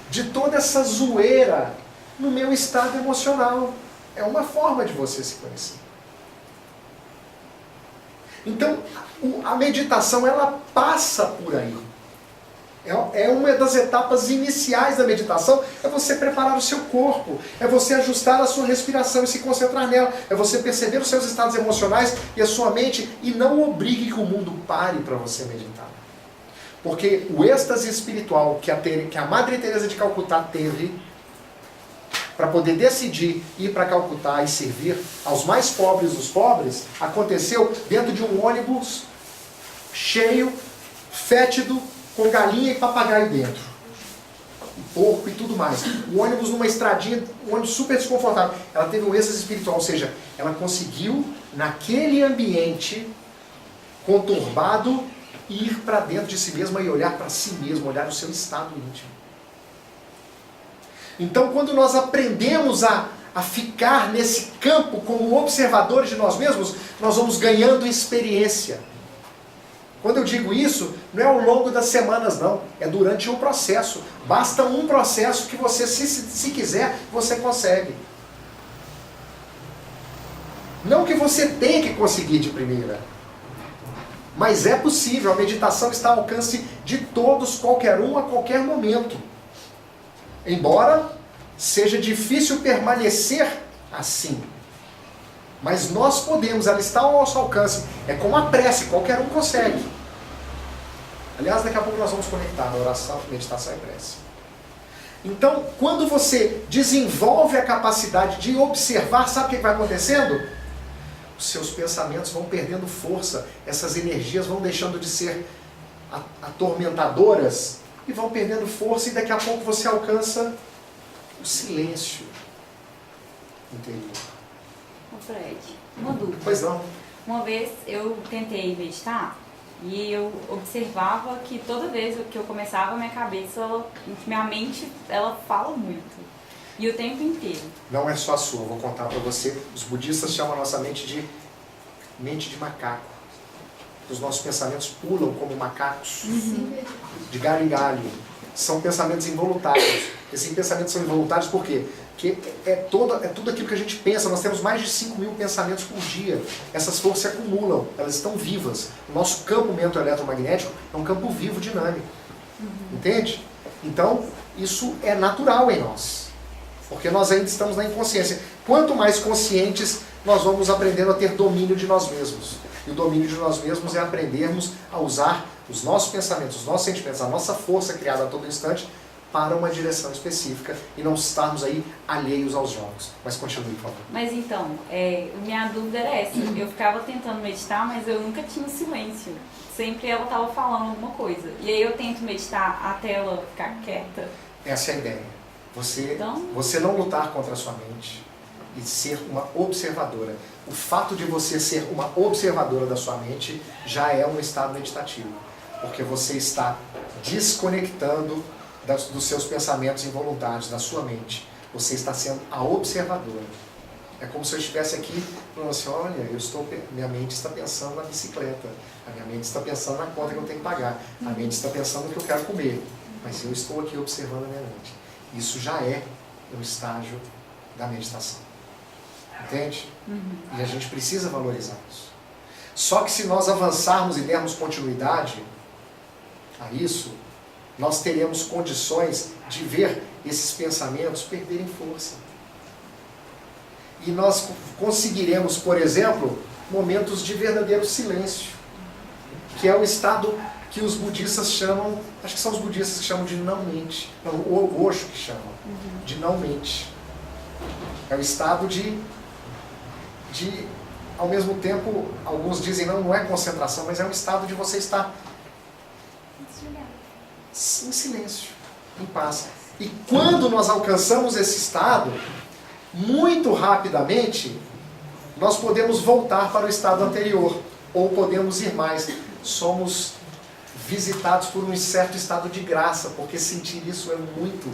de toda essa zoeira no meu estado emocional. É uma forma de você se conhecer. Então, a meditação, ela passa por aí. É uma das etapas iniciais da meditação, é você preparar o seu corpo, é você ajustar a sua respiração e se concentrar nela, é você perceber os seus estados emocionais e a sua mente e não obrigue que o mundo pare para você meditar. Porque o êxtase espiritual que a Madre Teresa de Calcutá teve para poder decidir ir para Calcutá e servir aos mais pobres dos pobres, aconteceu dentro de um ônibus cheio, fétido, com galinha e papagaio dentro. E porco e tudo mais. O ônibus numa estradinha, um ônibus super desconfortável. Ela teve um êxtase espiritual, ou seja, ela conseguiu, naquele ambiente conturbado, ir para dentro de si mesma e olhar para si mesma, olhar o seu estado íntimo. Então, quando nós aprendemos a ficar nesse campo como observadores de nós mesmos, nós vamos ganhando experiência. Quando eu digo isso, não é ao longo das semanas, não. É durante um processo. Basta um processo que você, se quiser, você consegue. Não que você tenha que conseguir de primeira. Mas é possível. A meditação está ao alcance de todos, qualquer um, a qualquer momento. Embora seja difícil permanecer assim. Mas nós podemos, ela está ao nosso alcance. É como a prece, qualquer um consegue. Aliás, daqui a pouco nós vamos conectar na oração, meditação e prece. Então, quando você desenvolve a capacidade de observar, sabe o que vai acontecendo? Os seus pensamentos vão perdendo força, essas energias vão deixando de ser atormentadoras e vão perdendo força, e daqui a pouco você alcança o silêncio interior. Fred, uma dúvida. Pois não. Uma vez eu tentei meditar e eu observava que toda vez que eu começava, minha mente, ela fala muito. E o tempo inteiro. Não é só a sua, eu vou contar para você. Os budistas chamam a nossa mente de macaco. Os nossos pensamentos pulam como macacos, de galho em galho. São pensamentos involuntários. Esses pensamentos são involuntários por quê? Porque é tudo aquilo que a gente pensa. Nós temos mais de 5.000 pensamentos por dia. Essas forças se acumulam, elas estão vivas. O nosso campo mental-eletromagnético é um campo vivo, dinâmico. Entende? Então, isso é natural em nós. Porque nós ainda estamos na inconsciência. Quanto mais conscientes, nós vamos aprendendo a ter domínio de nós mesmos. E o domínio de nós mesmos é aprendermos a usar os nossos pensamentos, os nossos sentimentos, a nossa força criada a todo instante para uma direção específica e não estarmos aí alheios aos jogos. Mas continue, por favor. Mas então, minha dúvida era essa. Eu ficava tentando meditar, mas eu nunca tinha um silêncio. Sempre ela estava falando alguma coisa. E aí eu tento meditar até ela ficar quieta. Essa é a ideia. Você não lutar contra a sua mente e ser uma observadora. O fato de você ser uma observadora da sua mente já é um estado meditativo. Porque você está desconectando dos seus pensamentos involuntários, da sua mente. Você está sendo a observadora. É como se eu estivesse aqui falando assim, olha, minha mente está pensando na bicicleta, a minha mente está pensando na conta que eu tenho que pagar, a mente está pensando no que eu quero comer, mas eu estou aqui observando a minha mente. Isso já é um estágio da meditação. Entende? E a gente precisa valorizar isso. Só que se nós avançarmos e dermos continuidade a isso, nós teremos condições de ver esses pensamentos perderem força. E nós conseguiremos, por exemplo, momentos de verdadeiro silêncio, que é o estado que os budistas chamam, acho que são os budistas que chamam de não-mente, não, o Osho que chama, de não-mente. É o estado de, ao mesmo tempo, alguns dizem não é concentração, mas é um estado de você estar em silêncio, em paz. E quando nós alcançamos esse estado, muito rapidamente, nós podemos voltar para o estado anterior, ou podemos ir mais. Somos visitados por um certo estado de graça, porque sentir isso é muito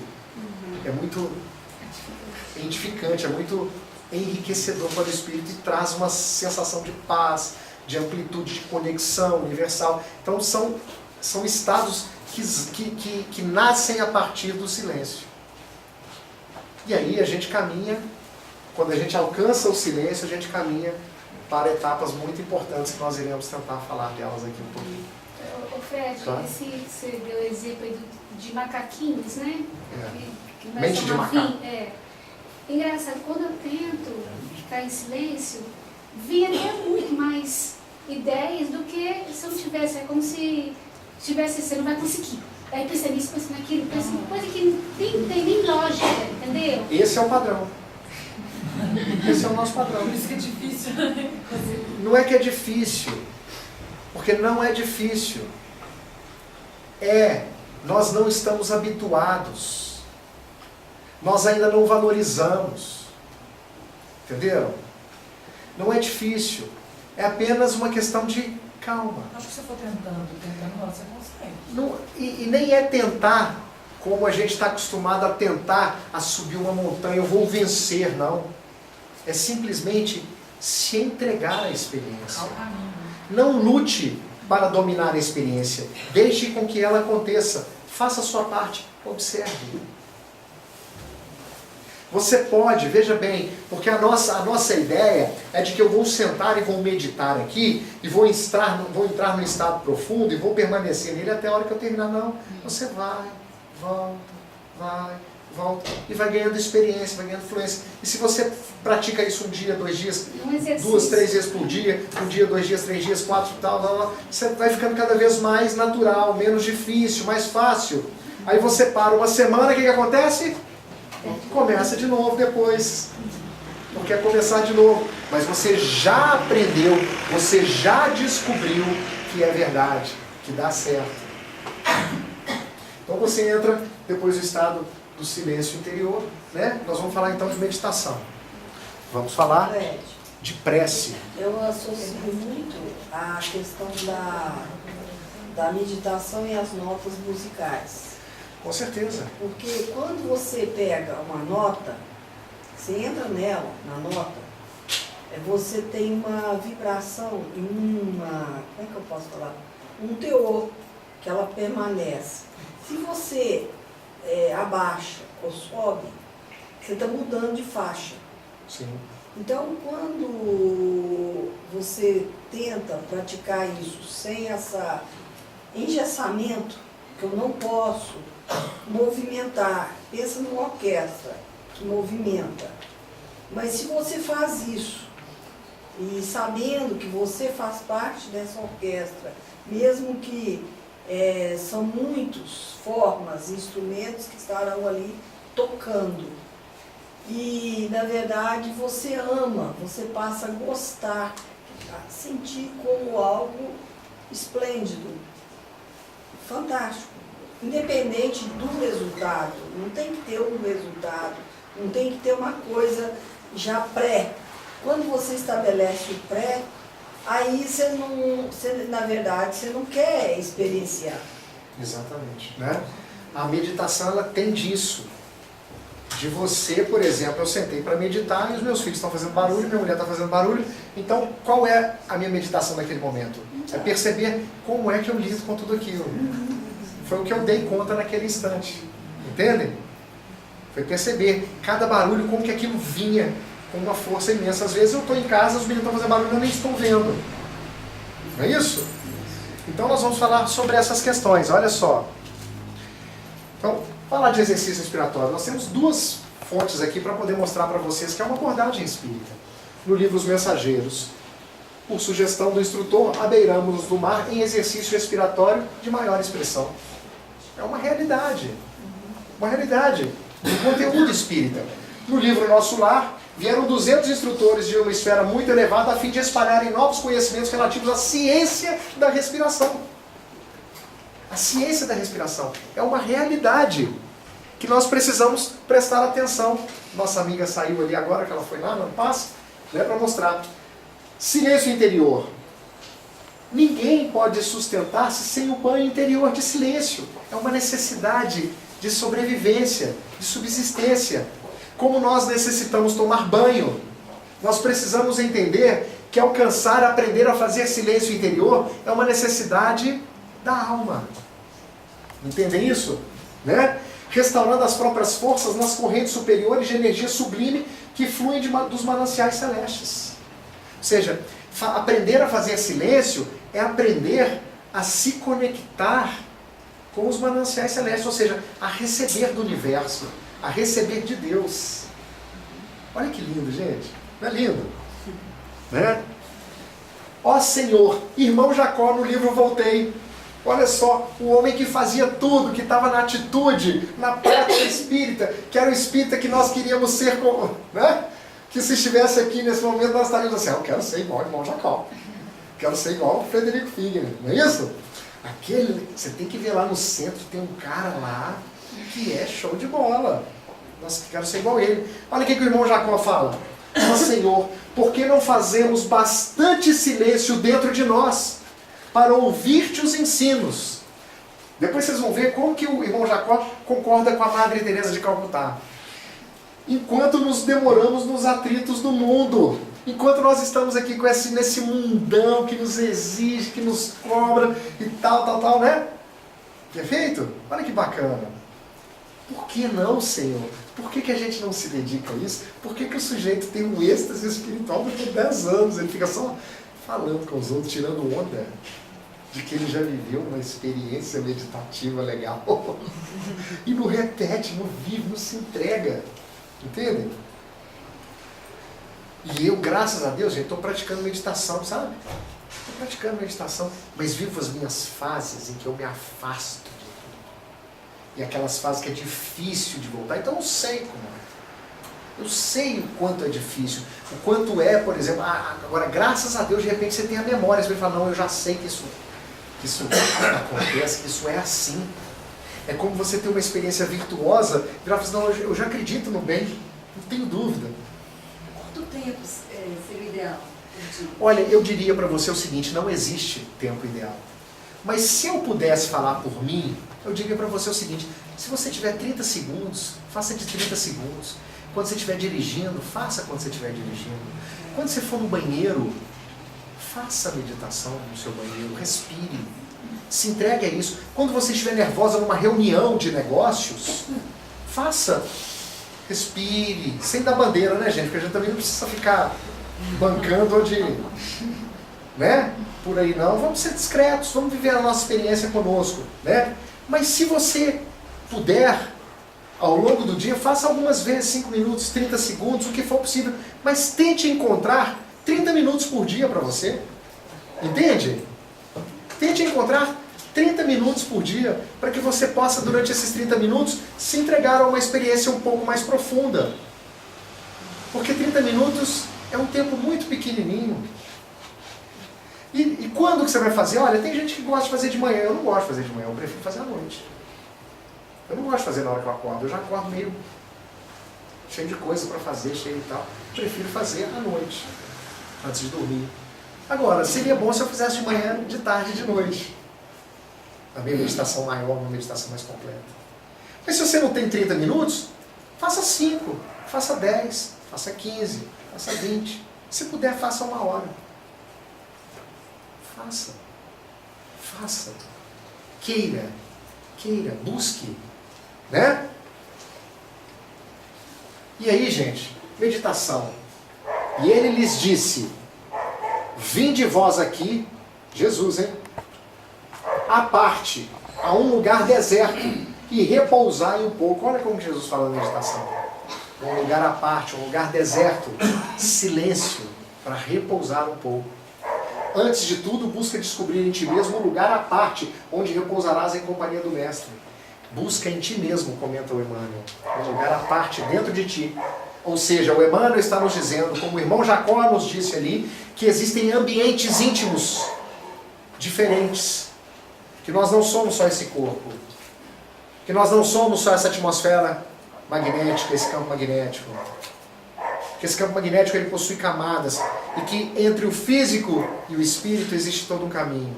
edificante, é muito enriquecedor para o espírito e traz uma sensação de paz, de amplitude, de conexão universal. Então são estados que nascem a partir do silêncio. E aí a gente caminha, quando a gente alcança o silêncio, a gente caminha para etapas muito importantes que nós iremos tentar falar delas aqui um pouquinho. Ô Fred, Tá. você deu exemplo aí de macaquinhos, né? Que Mente de macaco. Engraçado, quando eu tento ficar em silêncio, vem até muito mais ideias do que se eu tivesse. É como se tivesse, você não vai conseguir. Aí pensa nisso, pensa naquilo, pensa em coisa que nem tem nem lógica, entendeu? Esse é o padrão. Esse é o nosso padrão. Por isso que é difícil. Não é que é difícil, porque não é difícil. Nós não estamos habituados. Nós ainda não valorizamos. Entenderam? Não é difícil. É apenas uma questão de calma. Acho que se você for tentando, você consegue. Não, e nem é tentar como a gente está acostumado a tentar a subir uma montanha, eu vou vencer, não. É simplesmente se entregar à experiência. Ao caminho. Não lute para dominar a experiência. Deixe com que ela aconteça. Faça a sua parte. Observe. Você pode, veja bem, porque a nossa ideia é de que eu vou sentar e vou meditar aqui e vou entrar num estado profundo e vou permanecer nele até a hora que eu terminar. Não. Você vai, volta e vai ganhando experiência, vai ganhando fluência. E se você pratica isso um dia, 2 dias, 2, 3 vezes por dia, um dia, 2 dias, 3 dias, 4, tal, você vai ficando cada vez mais natural, menos difícil, mais fácil. Aí você para uma semana, o que acontece? Começa de novo depois. Porque é começar de novo. Mas você já aprendeu, você já descobriu que é verdade, que dá certo. Então você entra depois do estado do silêncio interior, né? Nós vamos falar então de meditação. Vamos falar Fred, de prece. eu associo muito a questão da meditação e as notas musicais. Com certeza. Porque quando você pega uma nota, você entra nela, na nota, você tem uma vibração e como é que eu posso falar? Um teor, que ela permanece. Se você abaixa ou sobe, você está mudando de faixa. Sim. Então, quando você tenta praticar isso sem esse engessamento, que eu não posso movimentar, pensa numa orquestra que movimenta, mas se você faz isso, e sabendo que você faz parte dessa orquestra, mesmo que são muitas formas, instrumentos que estarão ali tocando, e na verdade você ama, você passa a gostar, a sentir como algo esplêndido, fantástico. Independente do resultado, não tem que ter um resultado, não tem que ter uma coisa já pré. Quando você estabelece o pré, aí na verdade, você não quer experienciar. Exatamente. Né? A meditação ela tem disso. De você, por exemplo, eu sentei para meditar e os meus filhos estão fazendo barulho, minha mulher está fazendo barulho. Então, qual é a minha meditação naquele momento? É perceber como é que eu lido com tudo aquilo. Foi o que eu dei conta naquele instante. Entendem? Foi perceber cada barulho, como que aquilo vinha com uma força imensa. Às vezes eu estou em casa, os meninos estão fazendo barulho e eu nem estou vendo. Não é isso? Então nós vamos falar sobre essas questões. Olha só. Então, falar de exercício respiratório. Nós temos 2 fontes aqui para poder mostrar para vocês que é uma abordagem espírita. No livro Os Mensageiros, por sugestão do instrutor, abeiramos-nos do mar em exercício respiratório de maior expressão. É uma realidade. Uma realidade do conteúdo espírita. No livro Nosso Lar, vieram 200 instrutores de uma esfera muito elevada a fim de espalharem novos conhecimentos relativos à ciência da respiração. A ciência da respiração é uma realidade que nós precisamos prestar atenção. Nossa amiga saiu ali agora, que ela foi lá, não passa, né, para mostrar. Silêncio interior. Ninguém pode sustentar-se sem o banho interior de silêncio. É uma necessidade de sobrevivência, de subsistência. Como nós necessitamos tomar banho, nós precisamos entender que alcançar, aprender a fazer silêncio interior é uma necessidade da alma. Entendem isso? Né? Restaurando as próprias forças nas correntes superiores de energia sublime que fluem dos mananciais celestes. Ou seja, aprender a fazer silêncio é aprender a se conectar com os mananciais celestes, ou seja, a receber do universo, a receber de Deus. Olha que lindo, gente. Não é lindo? Né? Ó Senhor, irmão Jacó no livro Voltei. Olha só, o homem que fazia tudo, que estava na atitude, na prática espírita, que era o espírita que nós queríamos ser como, né? Que se estivesse aqui nesse momento nós estaríamos assim, eu quero ser igual ao irmão Jacó. Quero ser igual ao Frederico Figueiredo, não é isso? Você tem que ver lá no centro, tem um cara lá que é show de bola. Nossa, quero ser igual a ele. Olha o que o irmão Jacó fala. Ó Senhor, por que não fazemos bastante silêncio dentro de nós para ouvir-te os ensinos? Depois vocês vão ver como que o irmão Jacó concorda com a Madre Teresa de Calcutá. Enquanto nos demoramos nos atritos do mundo, enquanto nós estamos aqui com nesse mundão que nos exige, que nos cobra e tal, né? Perfeito? Olha que bacana. Por que não, Senhor? Por que a gente não se dedica a isso? Por que o sujeito tem um êxtase espiritual por 10 anos? Ele fica só falando com os outros, tirando onda de que ele já viveu uma experiência meditativa legal. E não repete, não vive, não se entrega. Entendem? E eu, graças a Deus, gente, estou praticando meditação, sabe? Estou praticando meditação, mas vivo as minhas fases em que eu me afasto de tudo. E aquelas fases que é difícil de voltar. Então eu sei como é. Eu sei o quanto é difícil. O quanto é, por exemplo, agora, graças a Deus, de repente você tem a memória. Você vai falar, não, eu já sei que isso acontece, que isso é assim. É como você ter uma experiência virtuosa e falar assim, não, eu já acredito no bem, não tenho dúvida. Quanto tempo seria ideal? Olha, eu diria para você o seguinte, não existe tempo ideal. Mas se eu pudesse falar por mim, eu diria para você o seguinte, se você tiver 30 segundos, faça de 30 segundos. Quando você estiver dirigindo, faça quando você estiver dirigindo. Quando você for no banheiro, faça a meditação no seu banheiro, respire. Se entregue a isso. Quando você estiver nervosa numa reunião de negócios, faça. Respire. Sem dar bandeira, né, gente? Porque a gente também não precisa ficar bancando onde, né? Por aí não. Vamos ser discretos, vamos viver a nossa experiência conosco, né? Mas se você puder, ao longo do dia, faça algumas vezes 5 minutos, 30 segundos, o que for possível. Mas tente encontrar 30 minutos por dia para você. Entende? Tente encontrar 30 minutos por dia para que você possa, durante esses 30 minutos, se entregar a uma experiência um pouco mais profunda. Porque 30 minutos é um tempo muito pequenininho. E quando que você vai fazer? Olha, tem gente que gosta de fazer de manhã. Eu não gosto de fazer de manhã, eu prefiro fazer à noite. Eu não gosto de fazer na hora que eu acordo. Eu já acordo meio cheio de coisa para fazer, cheio e tal. Eu prefiro fazer à noite, antes de dormir. Agora, seria bom se eu fizesse de manhã, de tarde e de noite. A minha meditação maior, uma meditação mais completa. Mas se você não tem 30 minutos, faça 5, faça 10, faça 15, faça 20. Se puder, faça 1 hora. Faça. Faça. Queira, busque. Né? E aí, gente, meditação. E ele lhes disse, vinde vós aqui, Jesus, hein? À parte, a um lugar deserto, e repousai um pouco. Olha como Jesus fala na meditação. Um lugar à parte, um lugar deserto, silêncio, para repousar um pouco. Antes de tudo, busca descobrir em ti mesmo um lugar à parte, onde repousarás em companhia do Mestre. Busca em ti mesmo, comenta o Emmanuel, um lugar à parte dentro de ti. Ou seja, o Emmanuel está nos dizendo, como o irmão Jacó nos disse ali, que existem ambientes íntimos diferentes. Que nós não somos só esse corpo. Que nós não somos só essa atmosfera magnética, esse campo magnético. Que esse campo magnético ele possui camadas. E que entre o físico e o espírito existe todo um caminho.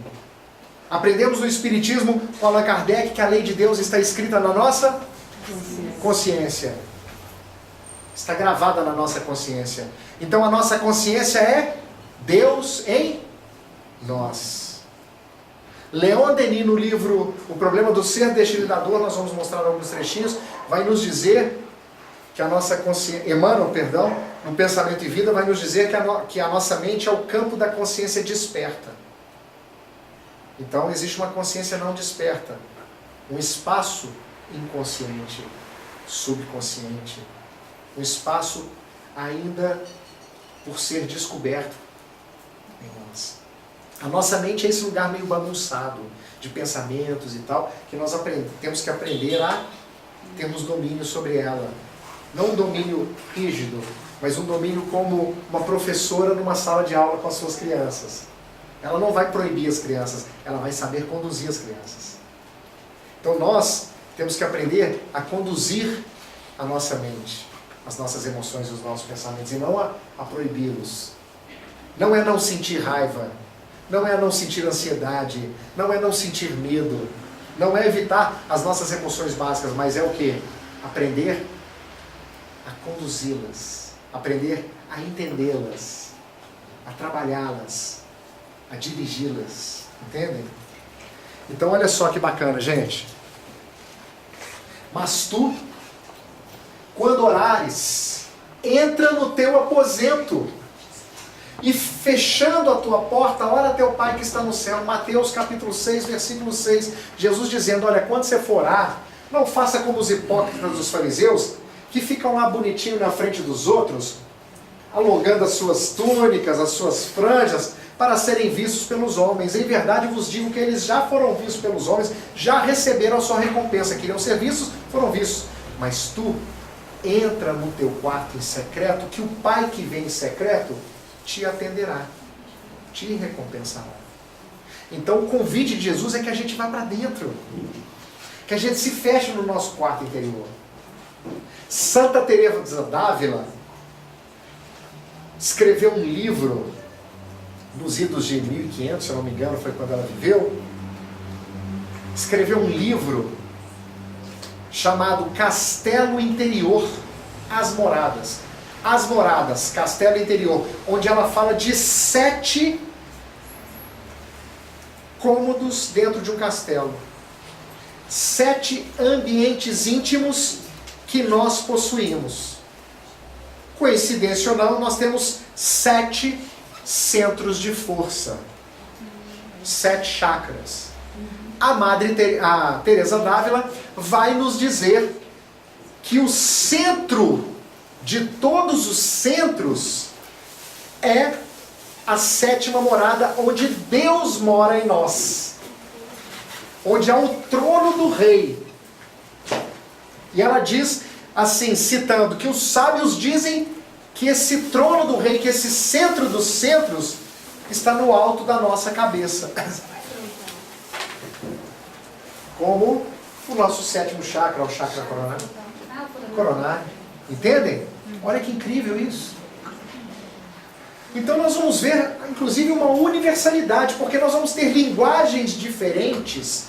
Aprendemos no Espiritismo com Allan Kardec que a lei de Deus está escrita na nossa consciência. Está gravada na nossa consciência. Então a nossa consciência é Deus em nós. Leon Denis, no livro O Problema do Ser Destilidador, nós vamos mostrar alguns trechinhos, vai nos dizer que a nossa consciência, Emmanuel, perdão, no Pensamento e Vida, vai nos dizer que a nossa mente é o campo da consciência desperta. Então existe uma consciência não desperta, um espaço inconsciente, subconsciente, um espaço ainda por ser descoberto em nós. A nossa mente é esse lugar meio bagunçado, de pensamentos e tal, que nós temos que aprender a termos domínio sobre ela. Não um domínio rígido, mas um domínio como uma professora numa sala de aula com as suas crianças. Ela não vai proibir as crianças, ela vai saber conduzir as crianças. Então nós temos que aprender a conduzir a nossa mente, as nossas emoções e os nossos pensamentos, e não a proibi-los. Não é não sentir raiva, não é não sentir ansiedade, não é não sentir medo, não é evitar as nossas emoções básicas, mas é o quê? Aprender a conduzi-las, aprender a entendê-las, a trabalhá-las, a dirigi-las, entendem? Então olha só que bacana, gente. Mas tu, quando orares, entra no teu aposento e fechando a tua porta, ora a teu Pai que está no céu. Mateus capítulo 6, versículo 6. Jesus dizendo, olha, quando você for orar, não faça como os hipócritas dos fariseus, que ficam lá bonitinho na frente dos outros, alongando as suas túnicas, as suas franjas, para serem vistos pelos homens. Em verdade vos digo que eles já foram vistos pelos homens, já receberam a sua recompensa. Queriam ser vistos, foram vistos. Mas tu, entra no teu quarto em secreto, que o Pai que vem em secreto te atenderá, te recompensará. Então o convite de Jesus é que a gente vá para dentro, que a gente se feche no nosso quarto interior. Santa Teresa d'Ávila escreveu um livro nos idos de 1500, se eu não me engano, foi quando ela viveu. Escreveu um livro chamado Castelo Interior, As Moradas. As Moradas, Castelo Interior, onde ela fala de 7 cômodos dentro de um castelo. 7 ambientes íntimos que nós possuímos. Coincidência ou não, nós temos 7 centros de força. 7 chakras. A Teresa d'Ávila vai nos dizer que o centro de todos os centros é a 7ª morada, onde Deus mora em nós, onde há o trono do rei. E ela diz assim, citando, que os sábios dizem que esse trono do rei, que esse centro dos centros está no alto da nossa cabeça, como o nosso 7º chakra, o chakra coronário. Entendem? Olha que incrível isso. Então nós vamos ver, inclusive, uma universalidade, porque nós vamos ter linguagens diferentes.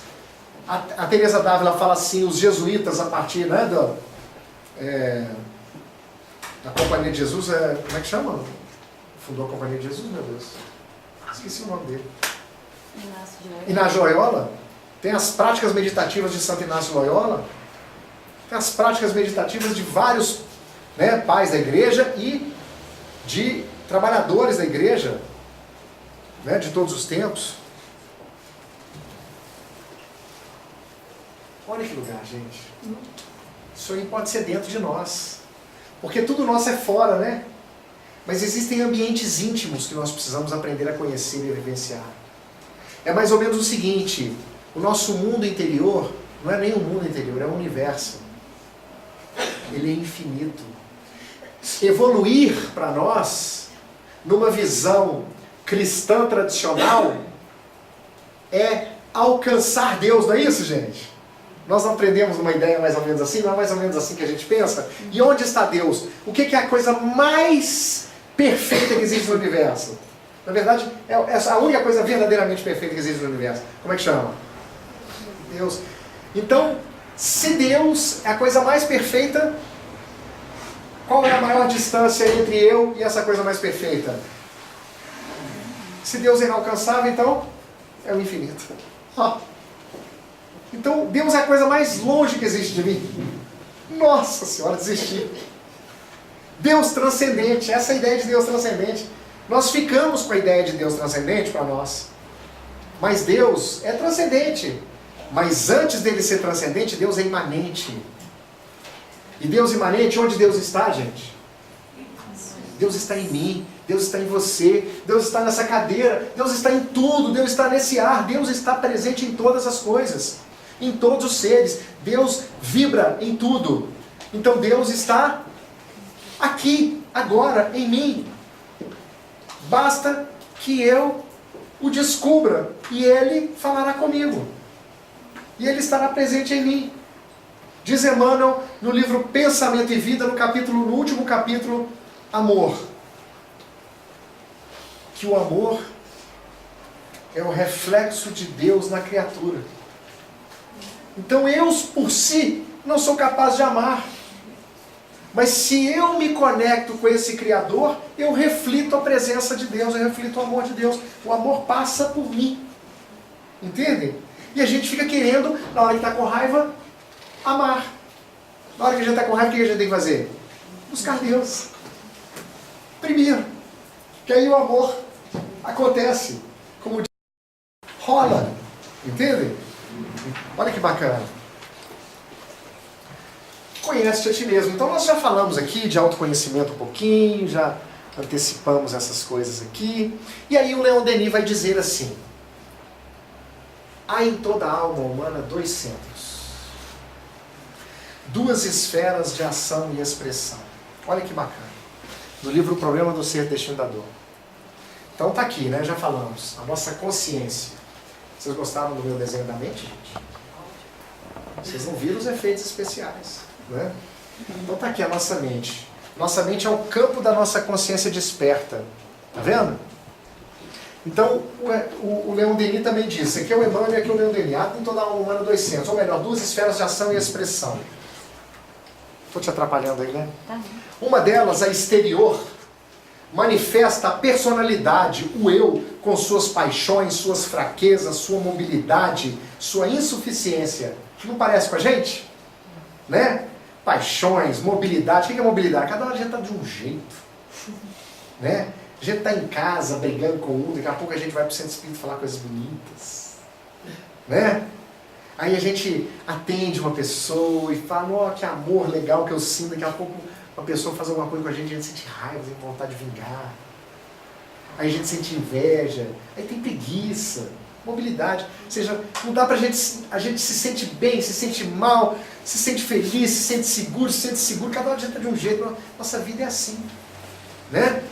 A Teresa d'Ávila fala assim, os jesuítas, a partir da Companhia de Jesus, como é que chama? Fundou a Companhia de Jesus, meu Deus. Esqueci o nome dele. Inácio Loyola. Tem as práticas meditativas de Santo Inácio Loyola. Tem as práticas meditativas de vários pais da igreja e de trabalhadores da igreja, de todos os tempos. Olha que lugar, gente. Isso aí pode ser dentro de nós. Porque tudo nosso é fora, né? Mas existem ambientes íntimos que nós precisamos aprender a conhecer e vivenciar. É mais ou menos o seguinte, o nosso mundo interior não é nem um mundo interior, é um universo. Ele é infinito. Evoluir para nós, numa visão cristã tradicional, é alcançar Deus, não é isso, gente? Nós não aprendemos uma ideia mais ou menos assim, não é mais ou menos assim que a gente pensa? E onde está Deus? O que é a coisa mais perfeita que existe no universo? Na verdade, é a única coisa verdadeiramente perfeita que existe no universo. Como é que chama? Deus. Então, se Deus é a coisa mais perfeita, qual é a maior distância entre eu e essa coisa mais perfeita? Se Deus é inalcançável, então é o infinito. Então, Deus é a coisa mais longe que existe de mim. Nossa Senhora, desisti. Deus transcendente, essa é a ideia de Deus transcendente. Nós ficamos com a ideia de Deus transcendente para nós. Mas Deus é transcendente. Mas antes dele ser transcendente, Deus é imanente. E Deus imanente, onde Deus está, gente? Deus está em mim, Deus está em você, Deus está nessa cadeira, Deus está em tudo, Deus está nesse ar, Deus está presente em todas as coisas, em todos os seres. Deus vibra em tudo. Então Deus está aqui, agora, em mim. Basta que eu o descubra e Ele falará comigo. E Ele estará presente em mim. Diz Emmanuel no livro Pensamento e Vida, no último capítulo, Amor. Que o amor é o reflexo de Deus na criatura. Então eu, por si, não sou capaz de amar. Mas se eu me conecto com esse Criador, eu reflito a presença de Deus, eu reflito o amor de Deus. O amor passa por mim. Entendem? E a gente fica querendo, na hora que está com raiva, amar. Na hora que a gente está com raiva, o que a gente tem que fazer? Buscar Deus. Primeiro. Que aí o amor acontece. Como rola. Entendem? Olha que bacana. Conhece-te a ti mesmo. Então nós já falamos aqui de autoconhecimento um pouquinho, já antecipamos essas coisas aqui. E aí o Leon Denis vai dizer assim: há em toda a alma humana dois centros, duas esferas de ação e expressão. Olha que bacana. No livro O Problema do Ser, Destino da Dor. Então tá aqui, né? Já falamos. A nossa consciência. Vocês gostaram do meu desenho da mente, gente? Vocês não viram os efeitos especiais, né? Então tá aqui a nossa mente. Nossa mente é o campo da nossa consciência desperta. Tá vendo? Então, o Leon Denis também diz, esse aqui é o Emmanuel e aqui é o Leon Denis. Há em toda a alma humana dois centros, ou melhor, duas esferas de ação e expressão. Estou te atrapalhando aí, né? Tá. Uma delas, a exterior, manifesta a personalidade, o eu, com suas paixões, suas fraquezas, sua mobilidade, sua insuficiência. Não parece com a gente? Né? Paixões, mobilidade. O que é mobilidade? Cada hora a gente está de um jeito. Né? A gente está em casa brigando com um, daqui a pouco a gente vai para o centro espírita falar coisas bonitas. Né? Aí a gente atende uma pessoa e fala, ó, que amor legal que eu sinto, daqui a pouco uma pessoa faz alguma coisa com a gente sente raiva, tem vontade de vingar. Aí a gente sente inveja, aí tem preguiça, mobilidade. Ou seja, não dá pra gente, a gente se sente bem, se sente mal, se sente feliz, se sente seguro, cada hora a gente está de um jeito, nossa vida é assim. Né?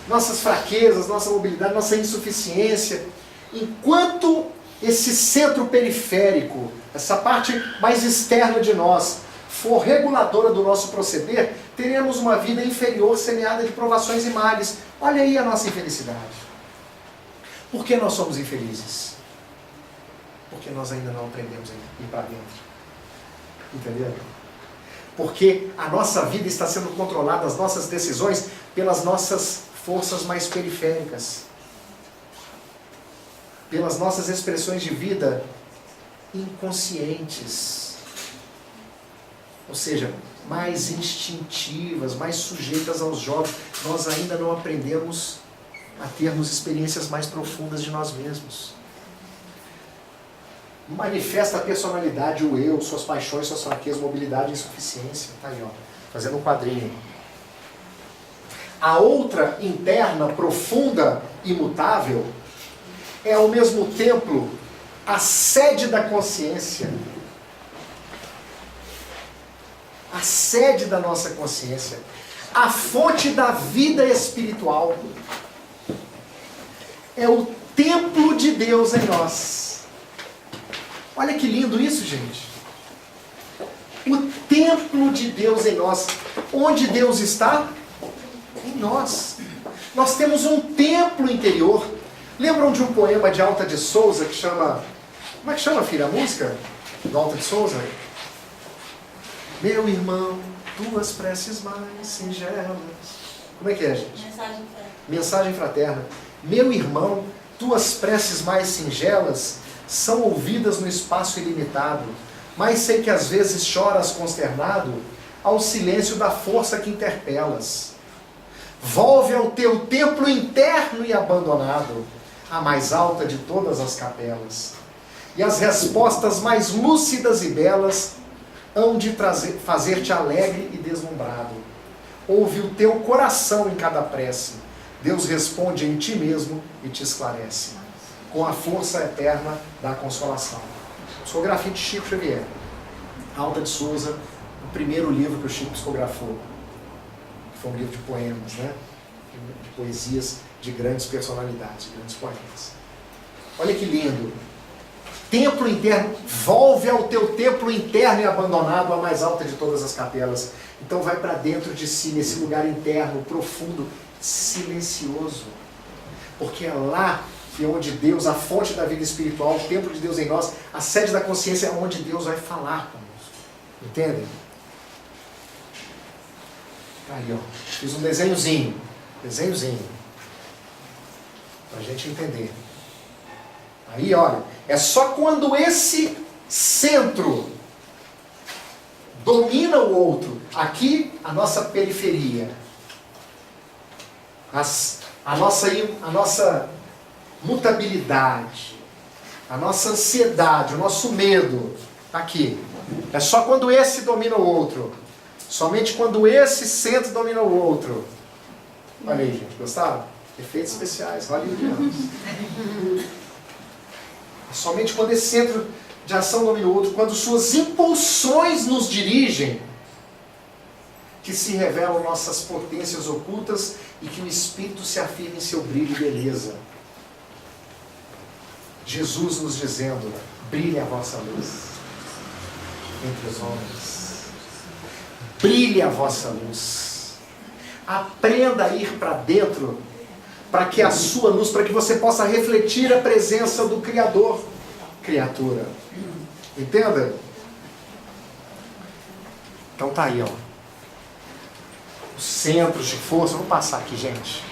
Nossas fraquezas, nossa mobilidade, nossa insuficiência. Enquanto esse centro periférico, essa parte mais externa de nós, for reguladora do nosso proceder, teremos uma vida inferior, semeada de provações e males. Olha aí a nossa infelicidade. Por que nós somos infelizes? Porque nós ainda não aprendemos a ir para dentro. Entendeu? Porque a nossa vida está sendo controlada, as nossas decisões, pelas nossas forças mais periféricas. Pelas nossas expressões de vida inconscientes. Ou seja, mais instintivas, mais sujeitas aos jogos. Nós ainda não aprendemos a termos experiências mais profundas de nós mesmos. Manifesta a personalidade, o eu, suas paixões, suas fraquezas, mobilidade e insuficiência. Está aí, ó, fazendo um quadrinho. A outra, interna, profunda, imutável, é ao mesmo tempo a sede da consciência. A sede da nossa consciência. A fonte da vida espiritual. É o templo de Deus em nós. Olha que lindo isso, gente. O templo de Deus em nós. Onde Deus está? Em nós. Nós temos um templo interior. Lembram de um poema de Alta de Souza que chama... Como é que chama, filha, a música do Alta de Souza? Meu irmão, tuas preces mais singelas. Como é que é, gente? Mensagem fraterna. Meu irmão, tuas preces mais singelas são ouvidas no espaço ilimitado, mas sei que às vezes choras consternado ao silêncio da força que interpelas. Volve ao teu templo interno e abandonado, a mais alta de todas as capelas. E as respostas mais lúcidas e belas hão de fazer-te alegre e deslumbrado. Ouve o teu coração em cada prece. Deus responde em ti mesmo e te esclarece, com a força eterna da consolação. Psicografia de Chico Xavier. Alta de Souza, o primeiro livro que o Chico psicografou. Foi um livro de poemas, né? De poesias de grandes personalidades, de grandes poetas. Olha que lindo. Templo interno, volve ao teu templo interno e abandonado, a mais alta de todas as capelas. Então vai para dentro de si, nesse lugar interno, profundo, silencioso. Porque é lá que é onde Deus, a fonte da vida espiritual, o templo de Deus em nós, a sede da consciência é onde Deus vai falar conosco. Entendem? Aí, ó, fiz um desenhozinho, para a gente entender. Aí, olha, é só quando esse centro domina o outro, aqui a nossa periferia, a nossa mutabilidade, a nossa ansiedade, o nosso medo, aqui. É só quando esse domina o outro. Somente quando esse centro domina o outro. Olha aí, gente, gostaram? Efeitos especiais, hollywoodianos. Somente quando esse centro de ação domina o outro, quando suas impulsões nos dirigem, que se revelam nossas potências ocultas e que o Espírito se afirma em seu brilho e beleza. Jesus nos dizendo, brilhe a vossa luz entre os homens. Brilhe a vossa luz. Aprenda a ir para dentro, para que a sua luz, para que você possa refletir a presença do Criador, criatura. Entenda? Então tá aí, ó. Os centros de força. Vou passar aqui, gente.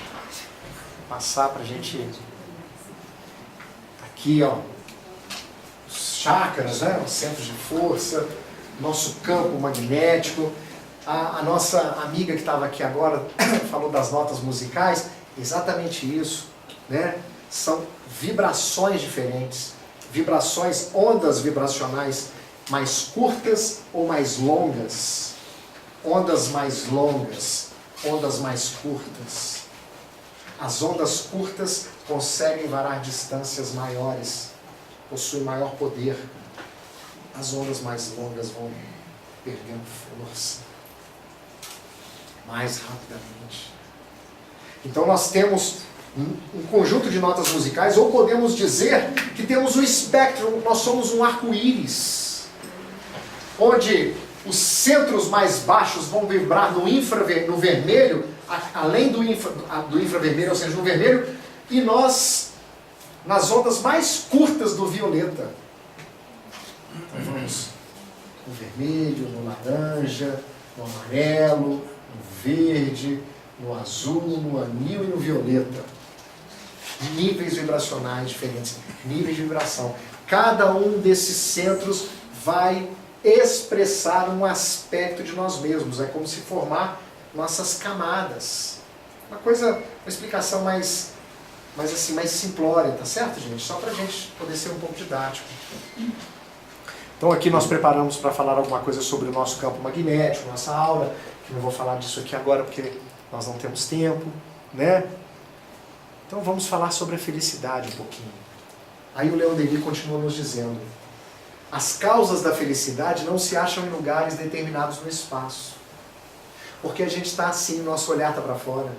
Vou passar pra gente. Aqui, ó. Os chakras, né? Os centros de força. Nosso campo magnético. A nossa amiga que estava aqui agora falou das notas musicais. Exatamente isso, né? São vibrações diferentes. Vibrações, ondas vibracionais mais curtas ou mais longas. Ondas mais longas, ondas mais curtas. As ondas curtas conseguem varar distâncias maiores, possuem maior poder. As ondas mais longas vão perdendo força mais rapidamente. Então nós temos um conjunto de notas musicais, ou podemos dizer que temos um espectro, nós somos um arco-íris, onde os centros mais baixos vão vibrar no vermelho, além do infravermelho, ou seja, no vermelho, e nós nas ondas mais curtas do violeta. Então vamos no vermelho, no laranja, no amarelo, no verde, no azul, no anil e no violeta. Níveis vibracionais diferentes, níveis de vibração. Cada um desses centros vai expressar um aspecto de nós mesmos. É como se formar nossas camadas. Uma explicação mais simplória, tá certo, gente? Só pra gente poder ser um pouco didático. Então aqui nós preparamos para falar alguma coisa sobre o nosso campo magnético, nossa aura, que não vou falar disso aqui agora porque nós não temos tempo, né? Então vamos falar sobre a felicidade um pouquinho. Aí o Leon Denis continua nos dizendo: as causas da felicidade não se acham em lugares determinados no espaço. Porque a gente está assim, nosso olhar está para fora.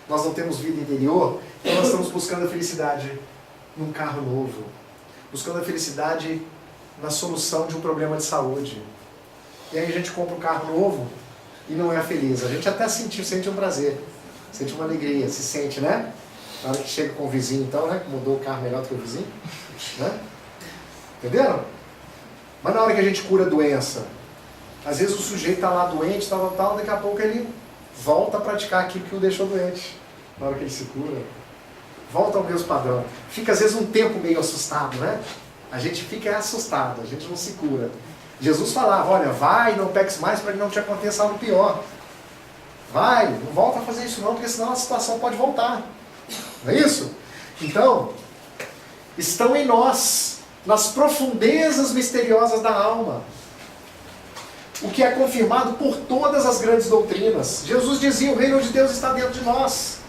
Nós não temos vida interior, então nós estamos buscando a felicidade num carro novo. Buscando a felicidade na solução de um problema de saúde. E aí a gente compra um carro novo e não é feliz. A gente até sente um prazer, sente uma alegria, se sente, né? Na hora que chega com o vizinho, então, né? Que mudou o carro melhor do que o vizinho, né? Entenderam? Mas na hora que a gente cura a doença, às vezes o sujeito está lá doente, tal, daqui a pouco ele volta a praticar aquilo que o deixou doente. Na hora que ele se cura, volta ao mesmo padrão. Fica às vezes um tempo meio assustado, né? A gente fica assustado, a gente não se cura. Jesus falava: olha, vai, não peques mais para que não te aconteça algo pior. Vai, não volta a fazer isso não, porque senão a situação pode voltar. Não é isso? Então, estão em nós, nas profundezas misteriosas da alma. O que é confirmado por todas as grandes doutrinas. Jesus dizia: o reino de Deus está dentro de nós.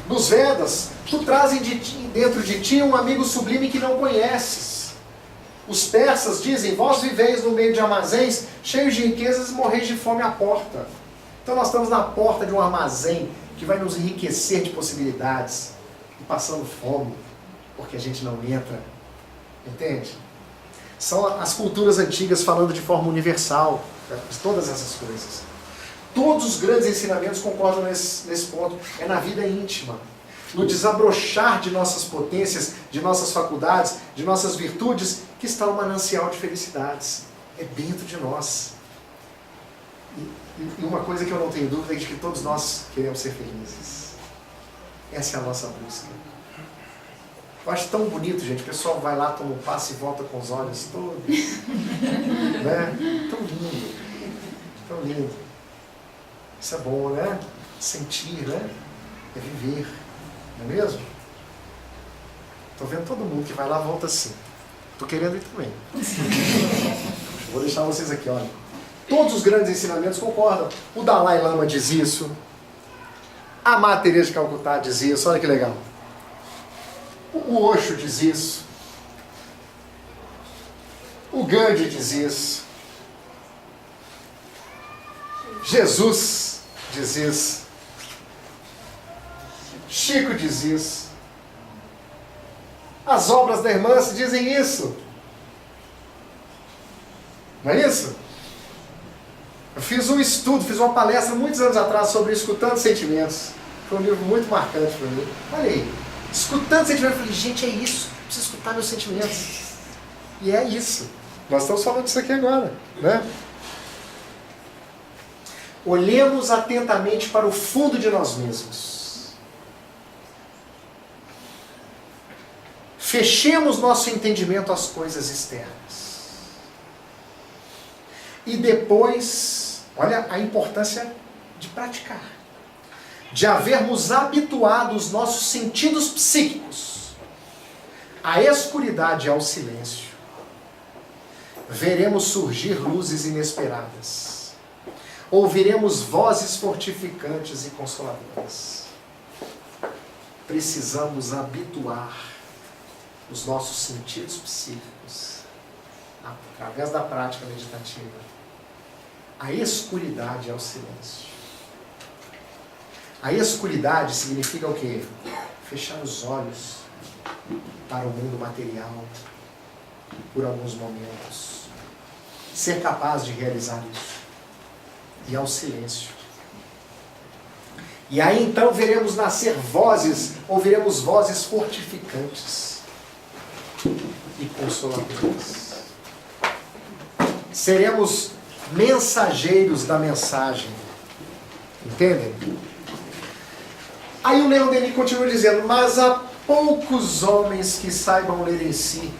Nos Vedas, tu trazem dentro de ti um amigo sublime que não conheces. Os persas dizem: vós viveis no meio de armazéns cheios de riquezas e morreis de fome à porta. Então nós estamos na porta de um armazém que vai nos enriquecer de possibilidades e passando fome porque a gente não entra. Entende? São as culturas antigas falando de forma universal, todas essas coisas. Todos os grandes ensinamentos concordam nesse ponto. É na vida íntima, no desabrochar de nossas potências, de nossas faculdades, de nossas virtudes, que está o manancial de felicidades. É dentro de nós. E uma coisa que eu não tenho dúvida é de que todos nós queremos ser felizes. Essa é a nossa busca. Eu acho tão bonito, gente. O pessoal vai lá, toma um passe e volta com os olhos todos. Né? Tão lindo. Tão lindo. Isso é bom, né? Sentir, né? É viver. Não é mesmo? Estou vendo todo mundo que vai lá volta assim. Estou querendo ir também. Vou deixar vocês aqui, olha. Todos os grandes ensinamentos concordam. O Dalai Lama diz isso. A Madre Teresa de Calcutá diz isso. Olha que legal. O Osho diz isso. O Gandhi diz isso. Jesus diz isso. Chico diz isso. As obras da irmã dizem isso. Não é isso? Eu fiz um estudo, fiz uma palestra muitos anos atrás sobre Escutando Sentimentos. Foi um livro muito marcante para mim. Olha aí. Escutando sentimentos, eu falei: gente, é isso. Eu preciso escutar meus sentimentos. E é isso. Nós estamos falando disso aqui agora, né? Olhemos atentamente para o fundo de nós mesmos. Fechemos nosso entendimento às coisas externas. E depois, olha a importância de praticar. De havermos habituado os nossos sentidos psíquicos à escuridade e ao silêncio, veremos surgir luzes inesperadas. Ouviremos vozes fortificantes e consoladoras. Precisamos habituar os nossos sentidos psíquicos, através da prática meditativa, à escuridade e ao silêncio. A escuridade significa o quê? Fechar os olhos para o mundo material por alguns momentos. Ser capaz de realizar isso. E ao silêncio. E aí então veremos nascer vozes, ouviremos vozes fortificantes e consoladoras. Seremos mensageiros da mensagem. Entendem? Aí o Leon Denis continua dizendo: mas há poucos homens que saibam ler em si,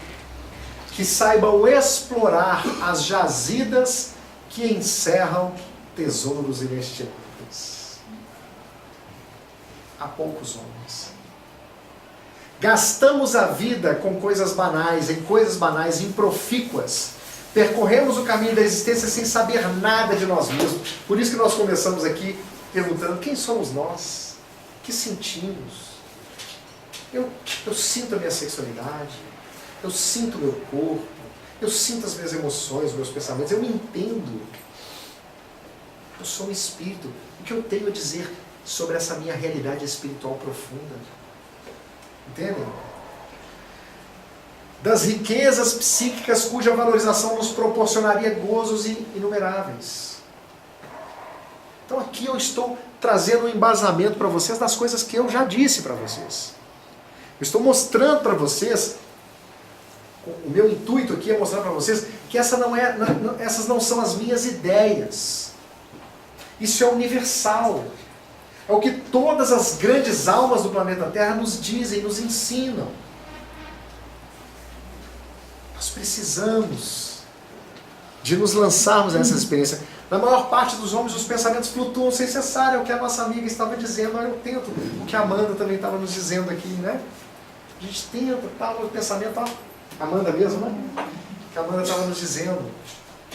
que saibam explorar as jazidas que encerram tesouros inestimáveis. Há poucos homens. Gastamos a vida com coisas banais, em coisas banais, improfícuas. Percorremos o caminho da existência sem saber nada de nós mesmos. Por isso que nós começamos aqui perguntando quem somos nós, o que sentimos. Eu sinto a minha sexualidade, eu sinto o meu corpo, eu sinto as minhas emoções, os meus pensamentos, eu me entendo. Eu sou um espírito. O que eu tenho a dizer sobre essa minha realidade espiritual profunda? Entendem? Das riquezas psíquicas cuja valorização nos proporcionaria gozos inumeráveis. Então aqui eu estou trazendo um embasamento para vocês das coisas que eu já disse para vocês. Eu estou mostrando para vocês, o meu intuito aqui é mostrar para vocês que essas não são as minhas ideias. Isso é universal. É o que todas as grandes almas do planeta Terra nos dizem, nos ensinam. Nós precisamos de nos lançarmos nessa experiência. Na maior parte dos homens, os pensamentos flutuam sem cessar. É o que a nossa amiga estava dizendo. Eu tento. O que a Amanda também estava nos dizendo aqui, né? A gente tenta, o pensamento, Amanda mesmo, né? Que a Amanda estava nos dizendo.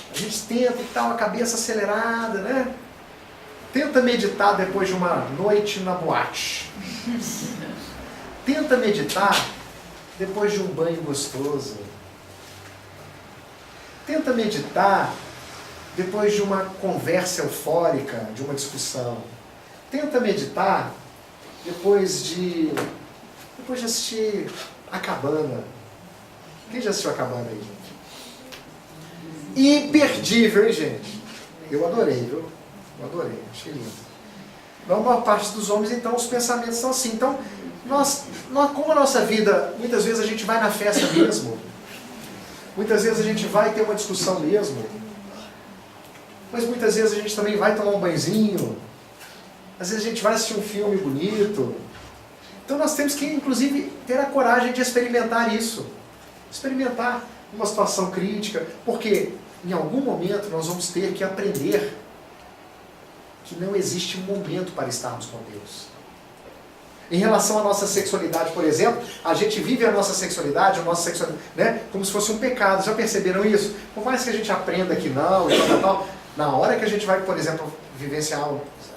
A gente tenta e tal, a cabeça acelerada, né? Tenta meditar depois de uma noite na boate. Tenta meditar depois de um banho gostoso. Tenta meditar depois de uma conversa eufórica, de uma discussão. Tenta meditar depois de assistir A Cabana. Quem já assistiu A Cabana aí, gente? Imperdível, hein, gente? Eu adorei, viu? Eu adorei, achei lindo. Na maior parte dos homens, então, os pensamentos são assim. Então, nós, como a nossa vida, muitas vezes a gente vai na festa mesmo. Muitas vezes a gente vai ter uma discussão mesmo. Mas muitas vezes a gente também vai tomar um banhozinho. Às vezes a gente vai assistir um filme bonito. Então nós temos que, inclusive, ter a coragem de experimentar isso. Experimentar uma situação crítica. Porque em algum momento nós vamos ter que aprender que não existe um momento para estarmos com Deus. Em relação à nossa sexualidade, por exemplo, a gente vive a nossa sexualidade, né, como se fosse um pecado. Já perceberam isso? Por mais que a gente aprenda que não, e tal, na hora que a gente vai, por exemplo, vivenciar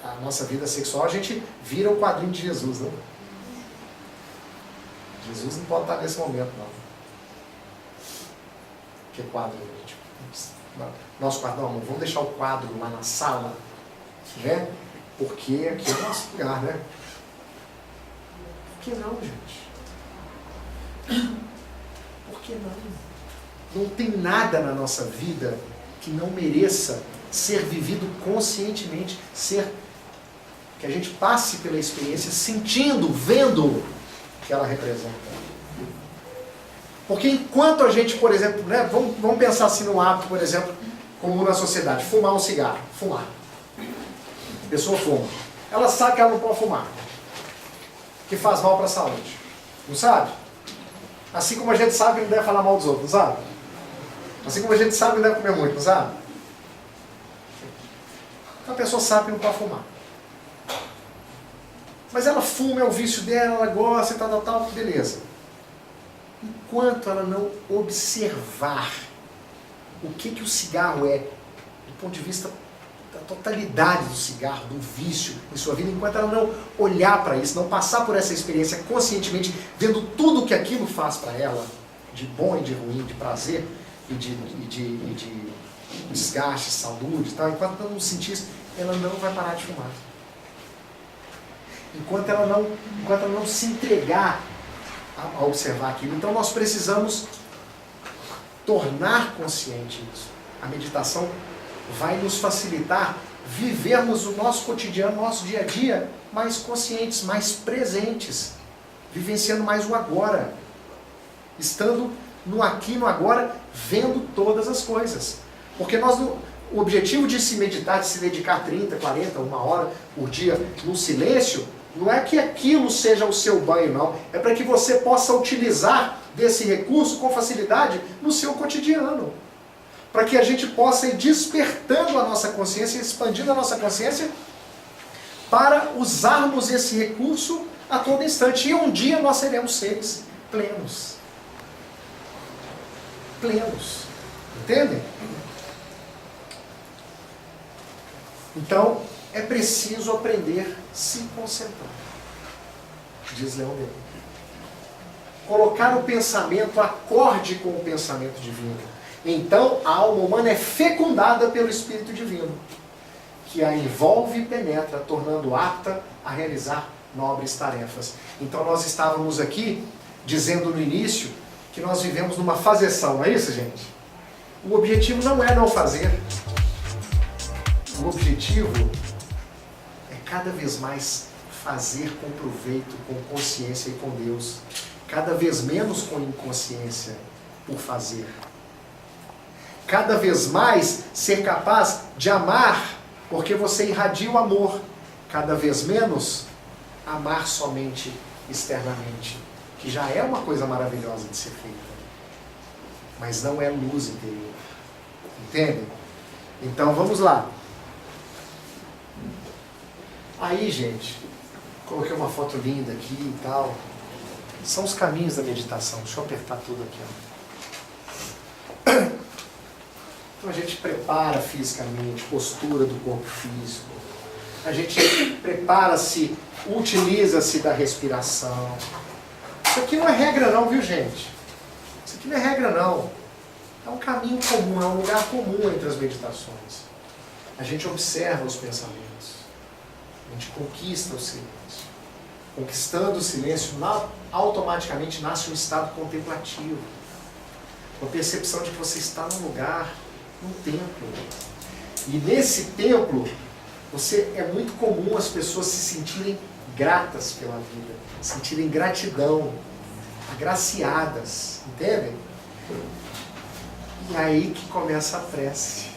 a nossa vida sexual, a gente vira o quadrinho de Jesus, né? Jesus não pode estar nesse momento, não. Que quadro, gente? Nosso quadro, não, vamos deixar o quadro lá na sala, né? Porque aqui é o nosso lugar, né? Por que não, gente? Por que não? Não tem nada na nossa vida que não mereça ser vivido conscientemente, que a gente passe pela experiência sentindo, vendo o que ela representa. Porque enquanto a gente, por exemplo, né, vamos pensar assim num hábito, por exemplo, como na sociedade, fumar um cigarro, fumar. A pessoa fuma. Ela sabe que ela não pode fumar, que faz mal para a saúde. Não sabe? Assim como a gente sabe que não deve falar mal dos outros, não sabe? Assim como a gente sabe que não deve comer muito, não sabe? Então a pessoa sabe que não pode fumar. Mas ela fuma, é o vício dela, ela gosta e tal, beleza. Enquanto ela não observar o que o cigarro é, do ponto de vista da totalidade do cigarro, do vício em sua vida, enquanto ela não olhar para isso, não passar por essa experiência conscientemente, vendo tudo que aquilo faz para ela, de bom e de ruim, de prazer e de desgaste, saúde, tal, enquanto ela não sentir isso, ela não vai parar de fumar. Enquanto ela não se entregar a observar aquilo. Então nós precisamos tornar consciente isso. A meditação vai nos facilitar vivermos o nosso cotidiano, o nosso dia a dia mais conscientes, mais presentes, vivenciando mais o agora, estando no aqui, no agora, vendo todas as coisas. Porque o objetivo de se meditar, de se dedicar 30, 40, uma hora por dia no silêncio, não é que aquilo seja o seu banho, não. É para que você possa utilizar desse recurso com facilidade no seu cotidiano. Para que a gente possa ir despertando a nossa consciência, expandindo a nossa consciência, para usarmos esse recurso a todo instante. E um dia nós seremos seres plenos. Plenos. Entendem? Então, é preciso aprender a se concentrar. Diz Leon Denis. Colocar o pensamento acorde com o pensamento divino. Então, a alma humana é fecundada pelo Espírito Divino, que a envolve e penetra, tornando apta a realizar nobres tarefas. Então, nós estávamos aqui dizendo no início que nós vivemos numa fazeção, não é isso, gente? O objetivo não é não fazer. O objetivo é cada vez mais fazer com proveito, com consciência e com Deus. Cada vez menos com inconsciência por fazer. Cada vez mais ser capaz de amar, porque você irradia o amor. Cada vez menos amar somente externamente, que já é uma coisa maravilhosa de ser feita, mas não é luz interior. Entendem? Então vamos lá. Aí, gente, coloquei uma foto linda aqui e tal. São os caminhos da meditação. Deixa eu apertar tudo aqui, ó. Então a gente prepara fisicamente, postura do corpo físico. A gente prepara-se, utiliza-se da respiração. Isso aqui não é regra não, viu, gente? Isso aqui não é regra não. É um caminho comum, é um lugar comum entre as meditações. A gente observa os pensamentos. A gente conquista o silêncio. Conquistando o silêncio, automaticamente nasce um estado contemplativo. Uma percepção de que você está num lugar, num templo. E nesse templo, é muito comum as pessoas se sentirem gratas pela vida, sentirem gratidão, agraciadas, entendem? E aí que começa a prece.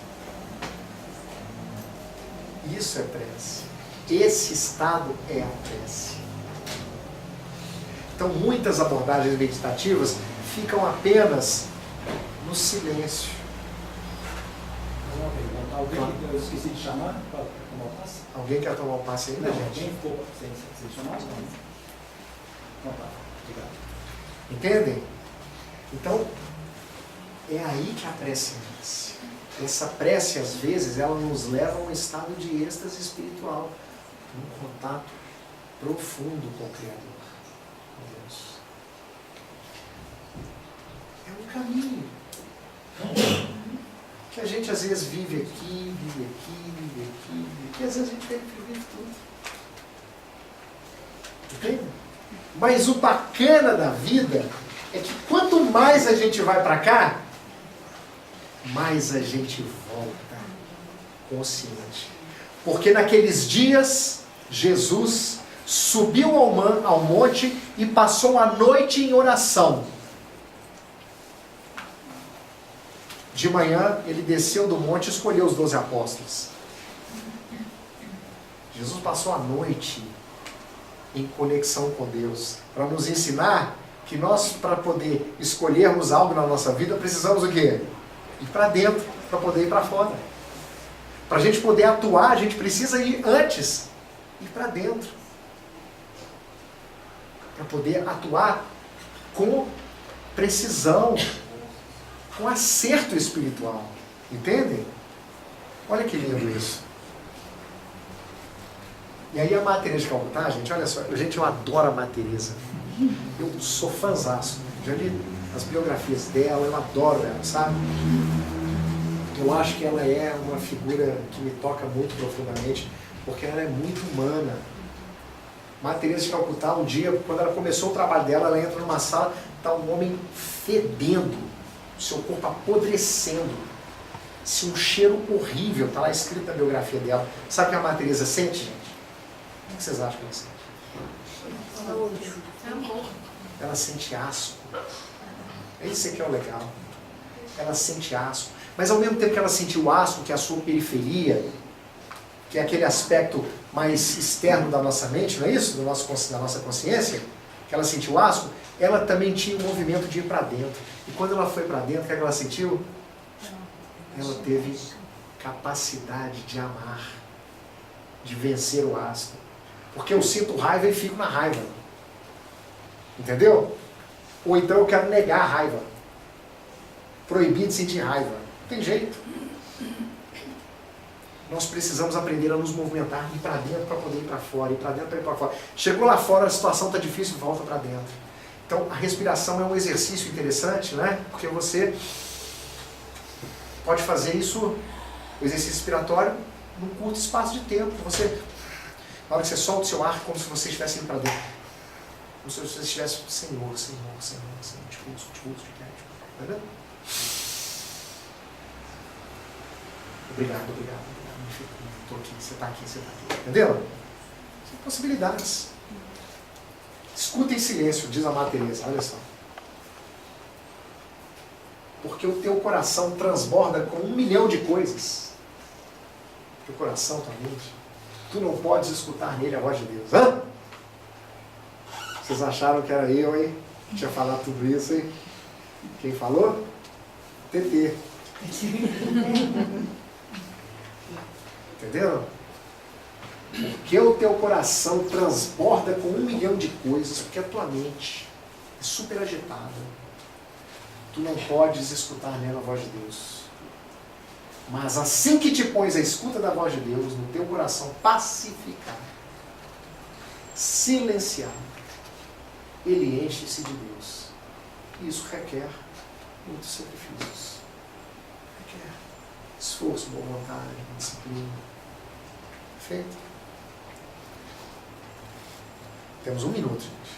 Isso é prece. Esse estado é a prece. Então muitas abordagens meditativas ficam apenas no silêncio. Alguém que eu esqueci de chamar para tomar o passe? Alguém quer tomar um passe ainda, Não, gente? alguém ficou sem chamar? Não. Então tá, obrigado. Entendem? Então, é aí que a prece nasce. Essa prece, às vezes, ela nos leva a um estado de êxtase espiritual, um contato profundo com o Criador, com Deus. É um caminho que a gente às vezes vive aqui, e às vezes a gente vive tudo. Entende? Mas o bacana da vida é que quanto mais a gente vai para cá, mais a gente volta consciente. Porque naqueles dias, Jesus subiu ao monte e passou a noite em oração. De manhã, ele desceu do monte e escolheu os 12 apóstolos. Jesus passou a noite em conexão com Deus, para nos ensinar que nós, para poder escolhermos algo na nossa vida, precisamos o quê? Ir para dentro, para poder ir para fora. Para a gente poder atuar, a gente precisa ir antes, ir para dentro. Para poder atuar com precisão, com acerto espiritual. Entendem? Olha que lindo isso. E aí a Madre Teresa de Calcutá, gente, olha só, eu adoro a Madre Teresa. Eu sou fãzaço. Já li as biografias dela, eu adoro ela, sabe? Eu acho que ela é uma figura que me toca muito profundamente, porque ela é muito humana. Madre Teresa de Calcutá, um dia, quando ela começou o trabalho dela, ela entra numa sala, está um homem fedendo, seu corpo apodrecendo, um cheiro horrível, está lá escrito na biografia dela. Sabe o que a Madre Teresa sente, gente? O que vocês acham que ela sente? Ela sente asco. É isso que é o legal. Ela sente asco. Mas ao mesmo tempo que ela sente o asco, que é a sua periferia, que é aquele aspecto mais externo da nossa mente, não é isso? Da nossa consciência, que ela sentiu asco, ela também tinha um movimento de ir para dentro. E quando ela foi para dentro, o que ela sentiu? Ela teve capacidade de amar, de vencer o asco. Porque eu sinto raiva e fico na raiva. Entendeu? Ou então eu quero negar a raiva. Proibir de sentir raiva. Não tem jeito. Nós precisamos aprender a nos movimentar, ir para dentro para poder ir para fora, ir para dentro para ir para fora. Chegou lá fora, a situação está difícil, volta para dentro. Então, a respiração é um exercício interessante, né? Porque você pode fazer isso, o exercício respiratório, num curto espaço de tempo. Você, na hora que você solta o seu ar, como se você estivesse indo para dentro. Como se você estivesse, Senhor, Senhor, Senhor, Senhor, te uso, te quero. Tá vendo? Obrigado. Estou aqui, você está aqui. Entendeu? São possibilidades. Escuta em silêncio, diz a Madre Teresa, olha só. Porque o teu coração transborda com 1 milhão de coisas. Teu coração, tua mente. Tu não podes escutar nele a voz de Deus. Hã? Vocês acharam que era eu, hein? Que tinha falado tudo isso, hein? Quem falou? TT. Entenderam? Porque o teu coração transborda com 1 milhão de coisas, porque a tua mente é super agitada. Tu não podes escutar nela a voz de Deus. Mas assim que te pões a escuta da voz de Deus, no teu coração pacificado, silenciado, ele enche-se de Deus. E isso requer muitos sacrifícios. Requer esforço, boa vontade, disciplina. Perfeito? Temos 1 minuto, gente.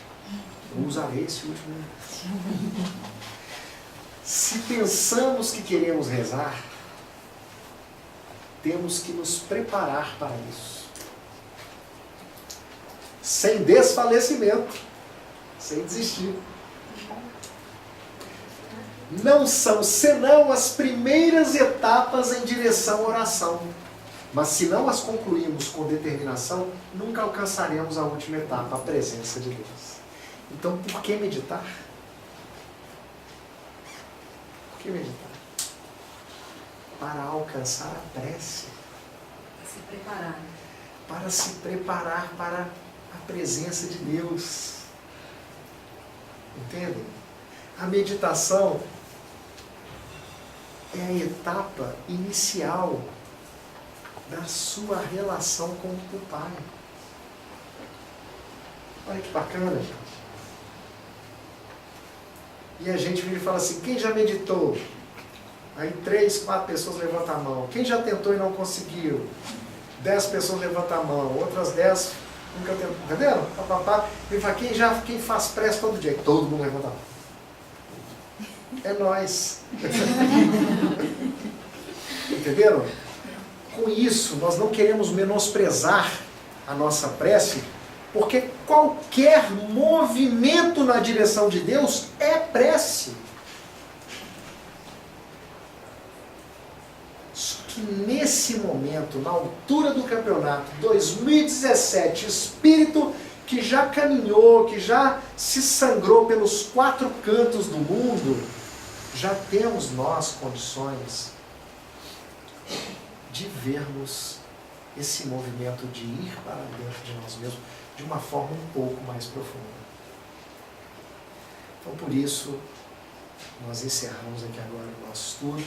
Eu usarei esse último minuto. Se pensamos que queremos rezar, temos que nos preparar para isso. Sem desfalecimento. Sem desistir. Não são senão as primeiras etapas em direção à oração. Mas se não as concluirmos com determinação, nunca alcançaremos a última etapa, a presença de Deus. Então, por que meditar? Por que meditar? Para alcançar a prece. Para se preparar. Para se preparar para a presença de Deus. Entendem? A meditação é a etapa inicial da sua relação com o Pai. Olha que bacana, gente. E a gente vira e fala assim, quem já meditou? Aí 3, 4 pessoas levantam a mão. Quem já tentou e não conseguiu? 10 pessoas levantam a mão. Outras 10 nunca tentou. Entendeu? Ele fala, quem faz prece todo dia? Todo mundo levanta a mão. É nós. Entenderam? Com isso, nós não queremos menosprezar a nossa prece, porque qualquer movimento na direção de Deus é prece. Só que nesse momento, na altura do campeonato, 2017, espírito que já caminhou, que já se sangrou pelos 4 cantos do mundo, já temos nós condições de vermos esse movimento de ir para dentro de nós mesmos de uma forma um pouco mais profunda. Então, por isso, nós encerramos aqui agora o nosso estudo,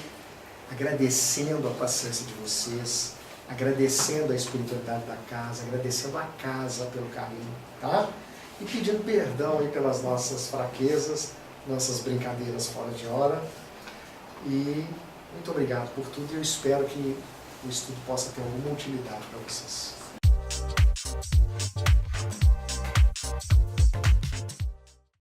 agradecendo a paciência de vocês, agradecendo a espiritualidade da casa, agradecendo a casa pelo carinho, tá? E pedindo perdão aí pelas nossas fraquezas, nossas brincadeiras fora de hora. E muito obrigado por tudo e eu espero que o estudo possa ter alguma utilidade para vocês.